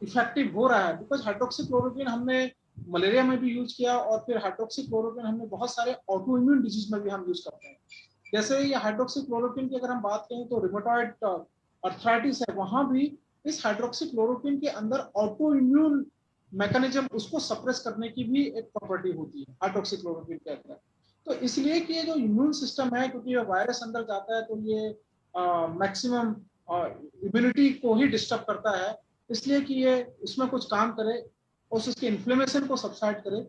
[SPEAKER 3] इफेक्टिव हो रहा है, बिकॉज हाइड्रोक्सीक्लोरोक्विन हमने मलेरिया में भी यूज किया, और फिर हाइड्रोक्सीक्लोरोक्विन हमने बहुत सारे ऑटो इम्यून डिजीज में भी हम यूज करते हैं। जैसे ये हाइड्रोक्सीक्लोरोक्विन की अगर हम बात करें तो रिमोटॉइड अर्थराइटिस है, वहां भी इस हाइड्रोक्सीक्लोरोक्विन के अंदर ऑटो इम्यून मैकेनिज्म उसको सप्रेस करने की भी एक प्रॉपर्टी होती है हाइड्रोक्सीक्लोरोक्विन के अंदर। तो इसलिए कि ये जो इम्यून सिस्टम है, क्योंकि ये वायरस अंदर जाता है तो ये मैक्सिमम इम्यूनिटी को ही डिस्टर्ब करता है, इसलिए कि ये उसमें कुछ काम करे और उसके इन्फ्लेमेशन को सबसाइड करे,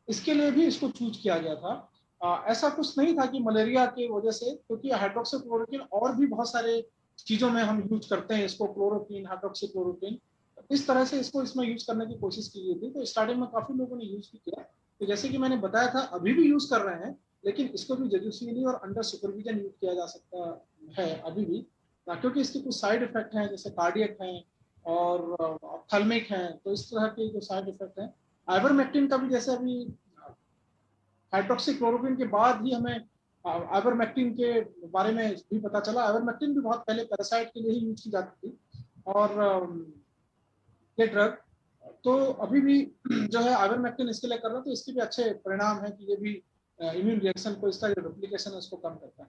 [SPEAKER 3] इसके लिए भी इसको चूज किया गया था। ऐसा कुछ नहीं था कि मलेरिया की वजह से, क्योंकि हाइड्रोक्सीक्लोरोक्विन और भी बहुत सारे चीजों में हम यूज करते हैं इसको, क्लोरोक्विन, हाइड्रोक्सीक्लोरोक्विन, इस तरह से इसको इसमें यूज करने की कोशिश की गई थी। तो स्टार्टिंग में काफी लोगों ने यूज भी किया, तो जैसे कि मैंने बताया था अभी भी यूज कर रहे हैं, लेकिन इसको भी जुडिशियली और अंडर सुपरविजन यूज किया जा सकता है अभी भी, क्योंकि इसके कुछ साइड इफेक्ट हैं, जैसे कार्डियक हैं और ऑप्थेल्मिक हैं, तो इस तरह के जो साइड इफेक्ट हैं। आइवरमेक्टिन का भी जैसे अभी हाइड्रोक्सीक्लोरोक्विन के बाद ही हमें आइवरमेक्टिन के बारे में भी पता चला। आइवरमेक्टिन भी बहुत पहले पैरासाइट के लिए ही यूज की जाती थी, और ये ड्रग तो अभी भी जो है आइवरमेक्टिन इसके लिए कर रहा है, तो इसके भी अच्छे परिणाम है कि ये भी इम्यून रिएक्शन को, इसका जो रेप्लिकेशन है उसको कम करता है।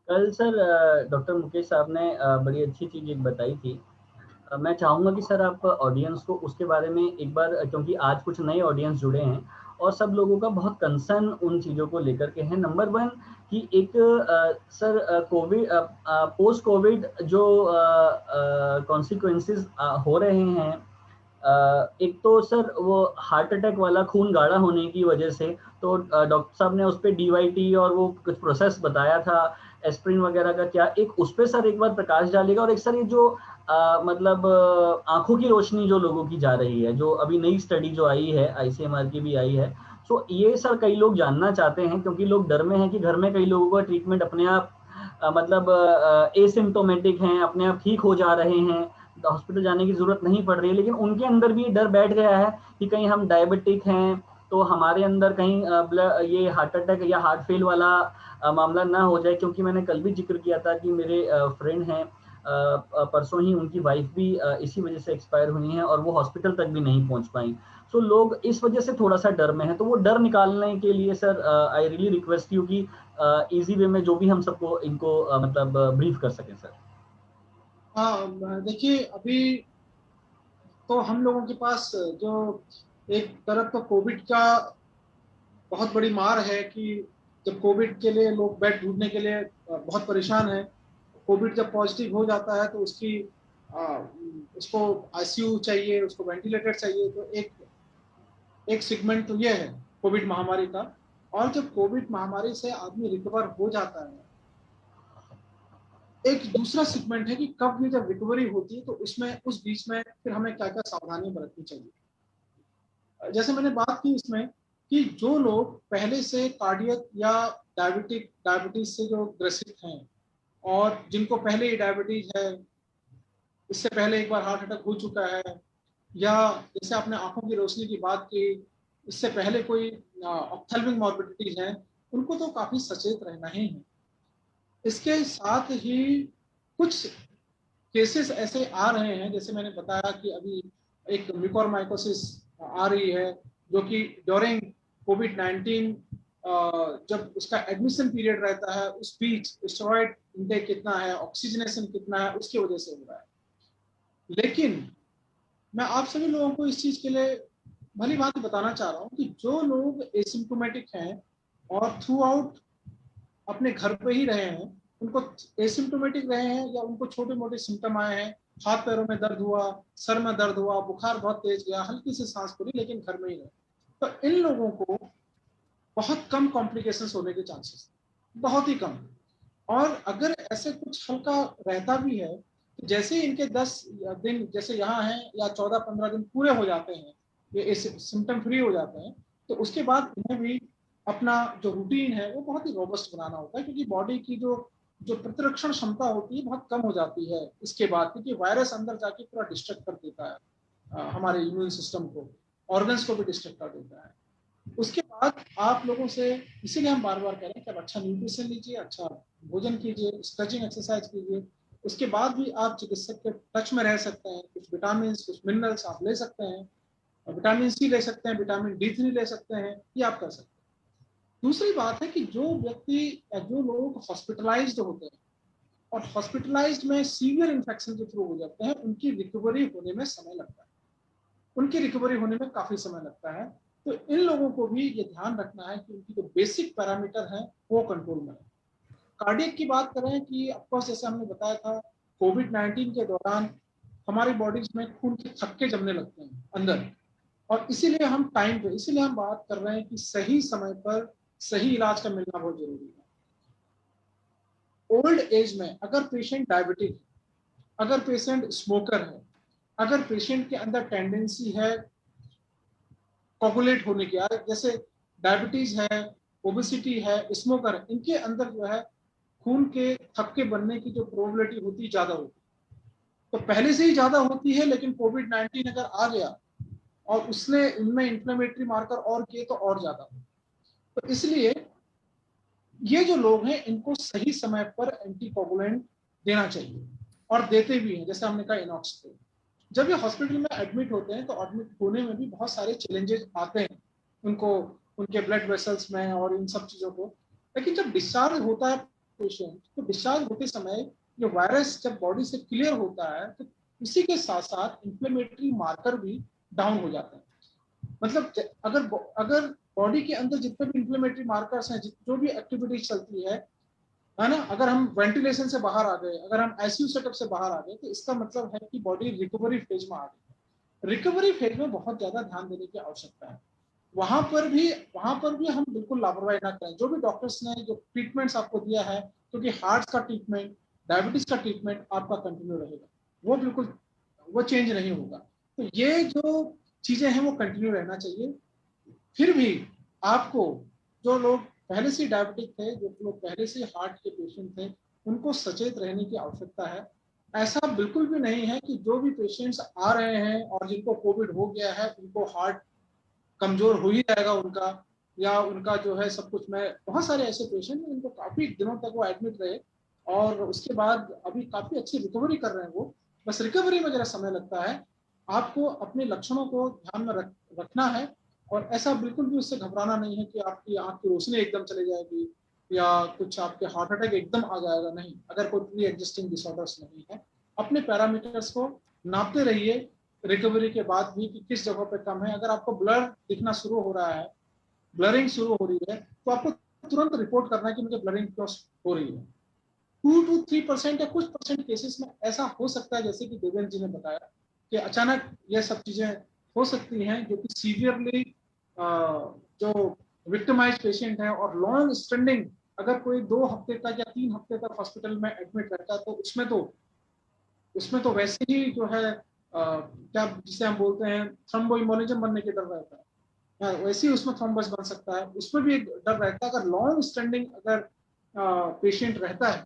[SPEAKER 2] कल सर डॉक्टर मुकेश साहब ने बड़ी अच्छी चीज एक बताई थी। मैं चाहूँगा कि सर आप ऑडियंस को उसके बारे में एक बार, क्योंकि आज कुछ नए ऑडियंस जुड़े हैं और सब लोगों का बहुत कंसर्न उन चीज़ों को लेकर के है। नंबर वन कि एक सर कोविड पोस्ट कोविड जो कॉन्सिक्वेंसेस हो रहे हैं, एक तो सर वो हार्ट अटैक वाला, खून गाढ़ा होने की वजह से, तो डॉक्टर साहब ने उस पर DYT और वो कुछ प्रोसेस बताया था, एस्प्रिन वगैरह का क्या, एक उस पर सर एक बार प्रकाश डालेगा। और एक सर ये जो मतलब आंखों की रोशनी जो लोगों की जा रही है, जो अभी नई स्टडी जो आई है, ICMR की भी आई है, सो ये सर कई लोग जानना चाहते हैं, क्योंकि लोग डर में हैं कि घर में कई लोगों का ट्रीटमेंट अपने आप मतलब एसिम्टोमेटिक हैं, अपने आप ठीक हो जा रहे हैं, हॉस्पिटल जाने की जरूरत नहीं पड़ रही है, लेकिन उनके अंदर भी डर बैठ गया है कि कहीं हम डायबिटिक हैं तो हमारे अंदर कहीं ये हार्ट अटैक या हार्ट फेल वाला मामला ना हो जाए। क्योंकि मैंने कल भी जिक्र किया था कि मेरे फ्रेंड हैं, परसों ही उनकी वाइफ भी इसी वजह से एक्सपायर हुई हैं और वो हॉस्पिटल तक भी नहीं पहुंच पाई। सो लोग इस वजह से थोड़ा सा डर में है, तो वो डर निकालने के लिए sir I really request you कि इजी वे में जो भी हम सबको इनको मतलब ब्रीफ कर सकें सर।
[SPEAKER 3] हाँ, देखिए अभी तो हम लोगों के पास जो एक तरफ तो कोविड का बहुत बड़ी मार है कि जब कोविड के लिए लोग बेड ढूंढने के लिए बहुत परेशान है। कोविड जब पॉजिटिव हो जाता है तो उसको ICU चाहिए, उसको वेंटिलेटर चाहिए। तो एक सेगमेंट तो ये है कोविड महामारी का। और जब कोविड महामारी से आदमी रिकवर हो जाता है, एक दूसरा सेगमेंट है कि कब ये जब रिकवरी होती है तो उसमें उस बीच में फिर हमें क्या क्या सावधानियां बरतनी चाहिए। जैसे मैंने बात की इसमें कि जो लोग पहले से कार्डियक या डायबिटीज से जो ग्रसित हैं, और जिनको पहले ही डायबिटीज है, इससे पहले एक बार हार्ट अटैक हो चुका है, या जैसे आपने आंखों की रोशनी की बात की, इससे पहले कोई ऑप्थेल्मिक मॉर्बिडिटीज है, उनको तो काफी सचेत रहना ही है। इसके साथ ही कुछ केसेस ऐसे आ रहे हैं, जैसे मैंने बताया कि अभी एक म्यूकोरमाइकोसिस आ रही है, जो कि ड्यूरिंग कोविड-19 जब उसका एडमिशन पीरियड रहता है, उस बीच स्टेरॉइड इंटेक कितना है, ऑक्सीजनेशन कितना है, उसकी वजह से हो रहा है। लेकिन मैं आप सभी लोगों को इस चीज के लिए भली बात बताना चाह रहा हूँ कि जो लोग एसिम्प्टोमेटिक हैं और थ्रू आउट अपने घर पे ही रहे हैं, उनको एसिम्प्टोमेटिक रहे हैं या उनको छोटे मोटे सिम्टम आए हैं, हाथ पैरों में दर्द हुआ, सर में दर्द हुआ, बुखार बहुत तेज गया, हल्की सी सांस फूली, लेकिन घर में ही रहे, तो इन लोगों को बहुत कम कॉम्प्लिकेशंस होने के चांसेस, बहुत ही कम। और अगर ऐसे कुछ हल्का रहता भी है तो जैसे इनके 10 दिन जैसे यहाँ हैं या 14-15 दिन पूरे हो जाते हैं, ये सिम्टम फ्री हो जाते हैं, तो उसके बाद इन्हें भी अपना जो रूटीन है वो बहुत ही रोबस्ट बनाना होता है, क्योंकि बॉडी की जो प्रतिरक्षण क्षमता होती है बहुत कम हो जाती है इसके बाद, क्योंकि वायरस अंदर जाके पूरा डिस्ट्रक्ट कर देता है हमारे इम्यून सिस्टम को, ऑर्गन्स को भी डिस्ट्रक्ट कर देता है। उसके बाद आप लोगों से इसीलिए हम बार बार कह रहे हैं कि आप अच्छा न्यूट्रिशन लीजिए, अच्छा भोजन कीजिए, स्ट्रेचिंग एक्सरसाइज कीजिए। उसके बाद भी आप चिकित्सक के टच में रह सकते हैं, कुछ विटामिन, कुछ मिनरल्स आप ले सकते हैं, विटामिन C ले सकते हैं, विटामिन D3 ले सकते हैं, ये आप कर सकते हैं। दूसरी बात है कि जो व्यक्ति या जो लोग हॉस्पिटलाइज्ड होते हैं और हॉस्पिटलाइज्ड में सीवियर इन्फेक्शन के थ्रू हो जाते हैं, उनकी रिकवरी होने में समय लगता है, उनकी रिकवरी होने में काफी समय लगता है। तो इन लोगों को भी ये ध्यान रखना है कि उनकी जो बेसिक पैरामीटर है वो कंट्रोल में है। कार्डियक की बात करें कि ऑफकोर्स जैसे हमने बताया था, कोविड-19 के दौरान हमारी बॉडीज में खून के थक्के जमने लगते हैं अंदर, और इसीलिए हम टाइम पे, इसीलिए हम बात कर रहे हैं कि सही समय पर सही इलाज का मिलना बहुत जरूरी है। ओल्ड एज में अगर पेशेंट डायबिटिक है, अगर पेशेंट स्मोकर है, अगर पेशेंट के अंदर टेंडेंसी है कोगुलेट होने की, जैसे डायबिटीज है, ओबेसिटी है, स्मोकर है, इनके अंदर जो है खून के थक्के बनने की जो प्रोबेबिलिटी होती है ज्यादा होती है, तो पहले से ही ज्यादा होती है। लेकिन कोविड-19 अगर आ गया और उसने इनमें इंफ्लेमेटरी मार्कर और किए तो और ज्यादा हो। तो इसलिए ये जो लोग हैं इनको सही समय पर एंटीकोगुलेंट देना चाहिए और देते भी हैं, जैसे हमने कहा इनॉक्सिडिल। जब ये हॉस्पिटल में एडमिट होते हैं तो एडमिट होने में भी बहुत सारे चैलेंजेस आते हैं उनको, उनके ब्लड वेसल्स में और इन सब चीज़ों को। लेकिन जब डिस्चार्ज होता है पेशेंट, तो डिस्चार्ज होते समय ये वायरस जब बॉडी से क्लियर होता है तो इसी के साथ साथ इंफ्लेमेटरी मार्कर भी डाउन हो जाते हैं। मतलब अगर बॉडी के अंदर जितने भी इंफ्लेमेटरी मार्कर्स हैं, जो भी एक्टिविटीज चलती है ना, अगर हम वेंटिलेशन से बाहर आ गए, अगर हम आईसीयू सेटअप से बाहर आ गए, तो इसका मतलब है कि बॉडी रिकवरी फेज में आ गई। रिकवरी फेज में बहुत ज्यादा ध्यान देने की आवश्यकता है। वहां पर भी हम बिल्कुल लापरवाही ना करें। जो भी डॉक्टर्स ने जो ट्रीटमेंट्स आपको दिया है, क्योंकि हार्ट का ट्रीटमेंट, डायबिटीज का ट्रीटमेंट आपका कंटिन्यू रहेगा, वो बिल्कुल वो चेंज नहीं होगा। तो ये जो चीजें हैं वो कंटिन्यू रहना चाहिए। फिर भी आपको, जो लोग पहले से डायबिटिक थे, जो लोग पहले से हार्ट के पेशेंट थे, उनको सचेत रहने की आवश्यकता है। ऐसा बिल्कुल भी नहीं है कि जो भी पेशेंट्स आ रहे हैं और जिनको कोविड हो गया है उनको हार्ट कमजोर हो ही जाएगा उनका, या उनका जो है सब कुछ। मैं बहुत सारे ऐसे पेशेंट हैं जिनको काफी दिनों तक वो एडमिट रहे और उसके बाद अभी काफी अच्छी रिकवरी कर रहे हैं वो। बस रिकवरी में जरा समय लगता है। आपको अपने लक्षणों को ध्यान में रखना है और ऐसा बिल्कुल भी उससे घबराना नहीं है कि आपकी आंख की रोशनी एकदम चली जाएगी या कुछ आपके हार्ट अटैक एकदम आ जाएगा। नहीं, अगर कोई प्री एग्जिस्टिंग डिसऑर्डर्स नहीं है, अपने पैरामीटर्स को नापते रहिए रिकवरी के बाद भी कि किस जगह पे कम है। अगर आपको ब्लर दिखना शुरू हो रहा है, ब्लरिंग शुरू हो रही है, तो आपको तुरंत रिपोर्ट करना है कि मुझे ब्लरिंग क्यों हो रही है। 2 to 3% या कुछ परसेंट केसेस में ऐसा हो सकता है, जैसे कि देवेंद्र जी ने बताया, कि अचानक ये सब चीजें हो सकती हैं जो कि सीवियरली जो विक्टिमाइज पेशेंट है और लॉन्ग स्टैंडिंग, अगर कोई 2 हफ्ते तक या 3 हफ्ते तक हॉस्पिटल में एडमिट रहता है तो उसमें तो वैसे ही जो है क्या जिसे हम बोलते हैं थ्रोम्बोएम्बोलिज्म बनने के डर रहता है, वैसे ही उसमें थ्रोम्बस बन सकता है, उसमें भी एक डर रहता है। अगर लॉन्ग स्टैंडिंग अगर पेशेंट रहता है,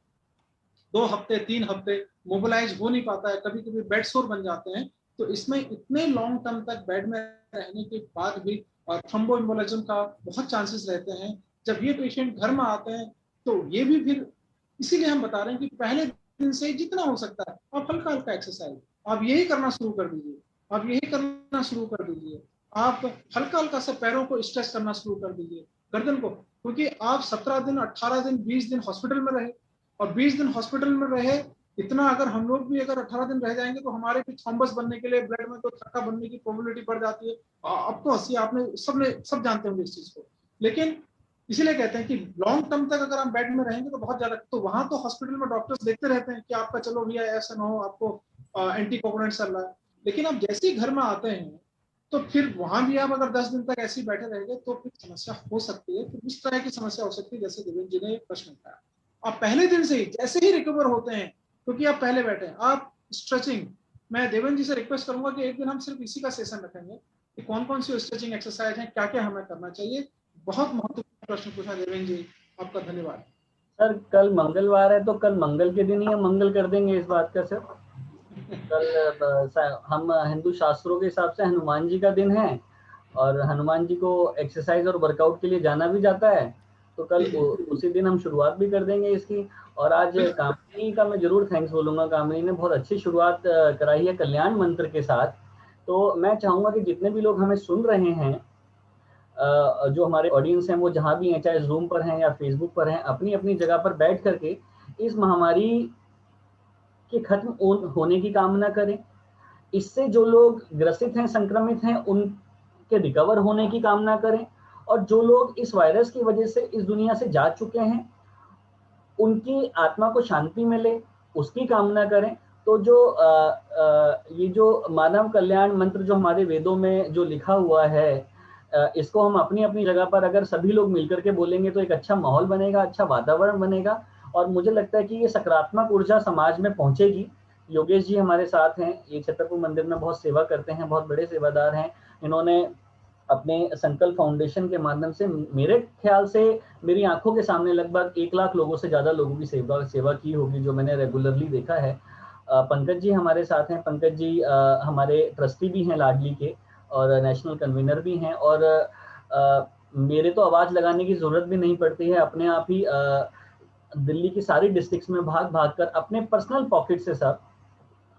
[SPEAKER 3] 2 हफ्ते 3 हफ्ते मोबिलाइज हो नहीं पाता है, कभी कभी बेड सोर बन जाते हैं, तो इसमें इतने लॉन्ग टर्म तक बेड में रहने के बाद भी थ्रोम्बोएम्बोलिज्म का बहुत चांसेस रहते हैं। जब ये पेशेंट घर में आते हैं तो ये भी फिर, इसीलिए हम बता रहे हैं कि पहले दिन से जितना हो सकता है आप हल्का हल्का एक्सरसाइज आप यही करना शुरू कर दीजिए, आप हल्का हल्का से पैरों को स्ट्रेच करना शुरू कर दीजिए, गर्दन को। क्योंकि आप 17 दिन 18 दिन 20 दिन हॉस्पिटल में रहे, और 20 दिन हॉस्पिटल में रहे, इतना अगर हम लोग भी अगर 18 दिन रह जाएंगे तो हमारे भी थ्रोम्बस बनने के लिए ब्लड में तो थक्का बनने की प्रोबेबिलिटी बढ़ जाती है। अब तो हंसी, आपने सब जानते होंगे इस चीज को। लेकिन इसीलिए कहते हैं कि लॉन्ग टर्म तक अगर हम बेड में रहेंगे तो बहुत ज्यादा, तो वहां तो हॉस्पिटल में डॉक्टर्स देखते रहते हैं कि आपका चलो भैया ऐसा ना हो, आपको एंटीकोगुलेंट चल रहा है। लेकिन आप जैसे ही घर में आते हैं तो फिर वहां भी आप अगर 10 दिन तक ऐसे ही बैठे रहेंगे तो फिर समस्या हो सकती है। फिर इस तरह की समस्या हो सकती है जैसे देवेंद्र जी ने प्रश्न उठाया। आप पहले दिन से ही जैसे ही रिकवर होते हैं, क्योंकि आप पहले बैठे हैं, आप स्ट्रेचिंग, मैं देवेंद्र जी से रिक्वेस्ट करूंगा कि एक दिन हम सिर्फ इसी का सेशन रखेंगे कि कौन कौन सी स्ट्रेचिंग एक्सरसाइज है, क्या क्या हमें करना चाहिए। बहुत महत्वपूर्ण प्रश्न पूछा देवेंद्र जी, आपका धन्यवाद।
[SPEAKER 2] सर कल मंगलवार है तो कल मंगल के दिन ही हम मंगल कर देंगे इस बात का सर। कल हम हिंदू शास्त्रों के हिसाब से हनुमान जी का दिन है और हनुमान जी को एक्सरसाइज और वर्कआउट के लिए जाना भी जाता है, तो कल उसी दिन हम शुरुआत भी कर देंगे इसकी। और आज कामिनी का मैं जरूर थैंक्स बोलूंगा, कामिनी ने बहुत अच्छी शुरुआत कराई है कल्याण मंत्र के साथ। तो मैं चाहूंगा कि जितने भी लोग हमें सुन रहे हैं, जो हमारे ऑडियंस हैं वो जहाँ भी हैं, चाहे जूम पर हैं या फेसबुक पर हैं, अपनी अपनी जगह पर बैठ करके इस महामारी के खत्म होने की कामना करें। इससे जो लोग ग्रसित हैं, संक्रमित हैं, उनके रिकवर होने की कामना करें। और जो लोग इस वायरस की वजह से इस दुनिया से जा चुके हैं, उनकी आत्मा को शांति मिले, उसकी कामना करें। तो जो ये जो मानव कल्याण मंत्र जो हमारे वेदों में जो लिखा हुआ है, इसको हम अपनी अपनी जगह पर अगर सभी लोग मिलकर के बोलेंगे तो एक अच्छा माहौल बनेगा, अच्छा वातावरण बनेगा। और मुझे लगता है कि ये सकारात्मक ऊर्जा समाज में पहुंचेगी। योगेश जी हमारे साथ हैं, ये छतरपुर मंदिर में बहुत सेवा करते हैं, बहुत बड़े सेवादार हैं। इन्होंने अपने संकल्प फाउंडेशन के माध्यम से मेरे ख्याल से मेरी आंखों के सामने लगभग 1 लाख लोगों से ज्यादा लोगों की सेवा की होगी, जो मैंने रेगुलरली देखा है। पंकज जी हमारे साथ हैं। पंकज जी हमारे ट्रस्टी भी हैं लाडली के और नेशनल कन्वीनर भी हैं। और मेरे तो आवाज लगाने की जरूरत भी नहीं पड़ती है, अपने आप ही दिल्ली की सारी डिस्ट्रिक्ट्स में भाग भाग कर अपने पर्सनल पॉकेट से सर,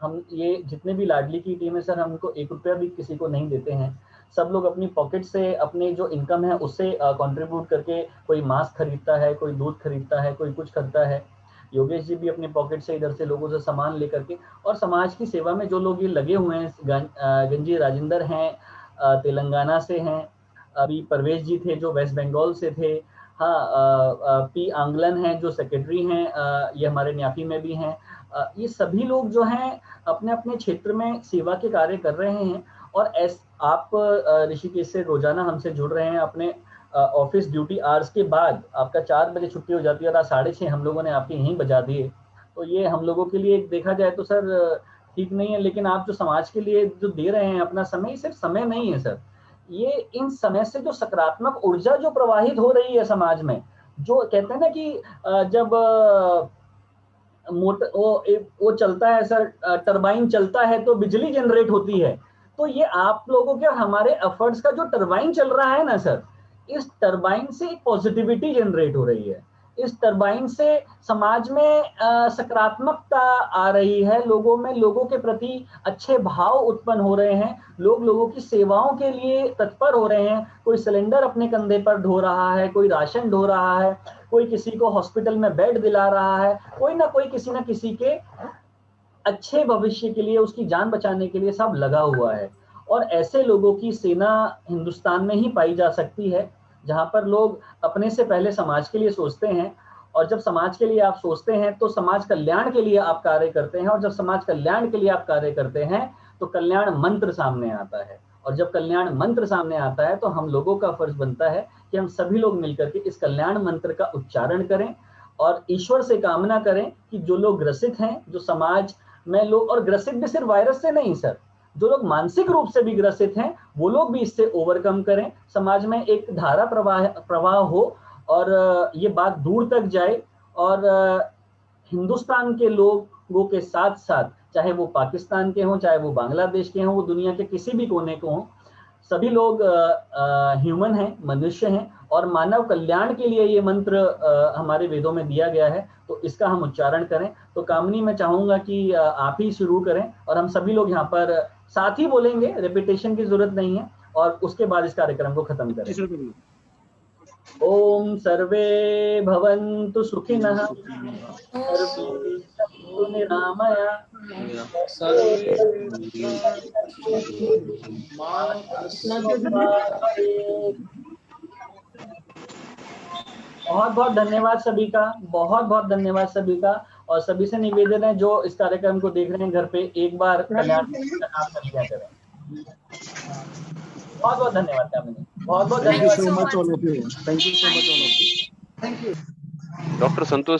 [SPEAKER 2] हम ये जितने भी लाडली की टीम है सर, हमको 1 रुपया भी किसी को नहीं देते हैं। सब लोग अपनी पॉकेट से अपने जो इनकम है उससे कंट्रीब्यूट करके, कोई मास्क खरीदता है, कोई दूध खरीदता है, कोई कुछ करता है। योगेश जी भी अपने पॉकेट से इधर से लोगों से सामान लेकर के, और समाज की सेवा में जो लोग ये लगे हुए हैं, गंजी राजेंद्र हैं तेलंगाना से हैं, अभी परवेश जी थे जो वेस्ट बंगाल से थे, हाँ पी आंगलन हैं जो सेक्रेटरी हैं, ये हमारे न्याफी में भी हैं। ये सभी लोग जो हैं अपने अपने क्षेत्र में सेवा के कार्य कर रहे हैं। और आप ऋषिकेश से रोजाना हमसे जुड़ रहे हैं, अपने ऑफिस ड्यूटी आवर्स के बाद आपका 4 बजे छुट्टी हो जाती है और आज 6:30 हम लोगों ने आपके यहीं बजा दिए। तो ये हम लोगों के लिए देखा जाए तो सर ठीक नहीं है, लेकिन आप जो समाज के लिए जो दे रहे हैं अपना समय, सिर्फ समय नहीं है सर, ये इन समय से जो सकारात्मक ऊर्जा जो प्रवाहित हो रही है समाज में, जो कहते हैं ना कि जब मोटर वो चलता है सर, टरबाइन चलता है तो बिजली जनरेट होती है। तो ये आप लोगों के हमारे एफर्ट्स का जो टरबाइन चल रहा है ना सर, इस टरबाइन से एक पॉजिटिविटी जनरेट हो रही है, इस टरबाइन से समाज में सकारात्मकता आ रही है, लोगों में लोगों के प्रति अच्छे भाव उत्पन्न हो रहे हैं, लोग लोगों की सेवाओं के लिए तत्पर हो रहे हैं। कोई सिलेंडर अपने कंधे पर ढो रहा है, कोई राशन ढो रहा है, कोई किसी को हॉस्पिटल में बेड दिला रहा है, कोई ना कोई किसी ना किसी के अच्छे भविष्य के लिए, उसकी जान बचाने के लिए सब लगा हुआ है। और ऐसे लोगों की सेना हिंदुस्तान में ही पाई जा सकती है, जहां पर लोग अपने से पहले समाज के लिए सोचते हैं, और जब समाज के लिए आप सोचते हैं तो समाज कल्याण के लिए आप कार्य करते हैं, और जब समाज कल्याण के लिए आप कार्य करते हैं तो कल्याण मंत्र सामने आता है, और जब कल्याण मंत्र सामने आता है तो हम लोगों का फर्ज बनता है कि हम सभी लोग मिलकर के इस कल्याण मंत्र का उच्चारण करें और ईश्वर से कामना करें कि जो लोग ग्रसित हैं, जो समाज में लोग, और ग्रसित भी सिर्फ वायरस से नहीं सर, जो लोग मानसिक रूप से भी ग्रसित हैं वो लोग भी इससे ओवरकम करें, समाज में एक धारा प्रवाह हो और ये बात दूर तक जाए, और हिंदुस्तान के लोगों के साथ साथ, चाहे वो पाकिस्तान के हों, चाहे वो बांग्लादेश के हों, वो दुनिया के किसी भी कोने को हों, सभी लोग ह्यूमन हैं, मनुष्य हैं, और मानव कल्याण के लिए ये मंत्र हमारे वेदों में दिया गया है, तो इसका हम उच्चारण करें। तो कामनी मैं चाहूंगा कि आप ही शुरू करें, और हम सभी लोग यहाँ पर साथ ही बोलेंगे, रेपिटेशन की जरूरत नहीं है, और उसके बाद इस कार्यक्रम को खत्म करें। ओम सर्वे भवन्तु सुखिनः, सर्वे सन्तु निरामया, बहुत बहुत धन्यवाद सभी का, बहुत बहुत धन्यवाद सभी का। और सभी से निवेदन है जो इस कार्यक्रम को देख रहे हैं घर पे, एक बार कल्याण का नाम कर लिया करें। बहुत बहुत धन्यवाद कामिनी, बहुत बहुत
[SPEAKER 1] Thank you
[SPEAKER 2] धन्यवाद।
[SPEAKER 1] so much.
[SPEAKER 5] Thank you so much all of you.
[SPEAKER 3] Thank you.
[SPEAKER 5] Dr. Santosh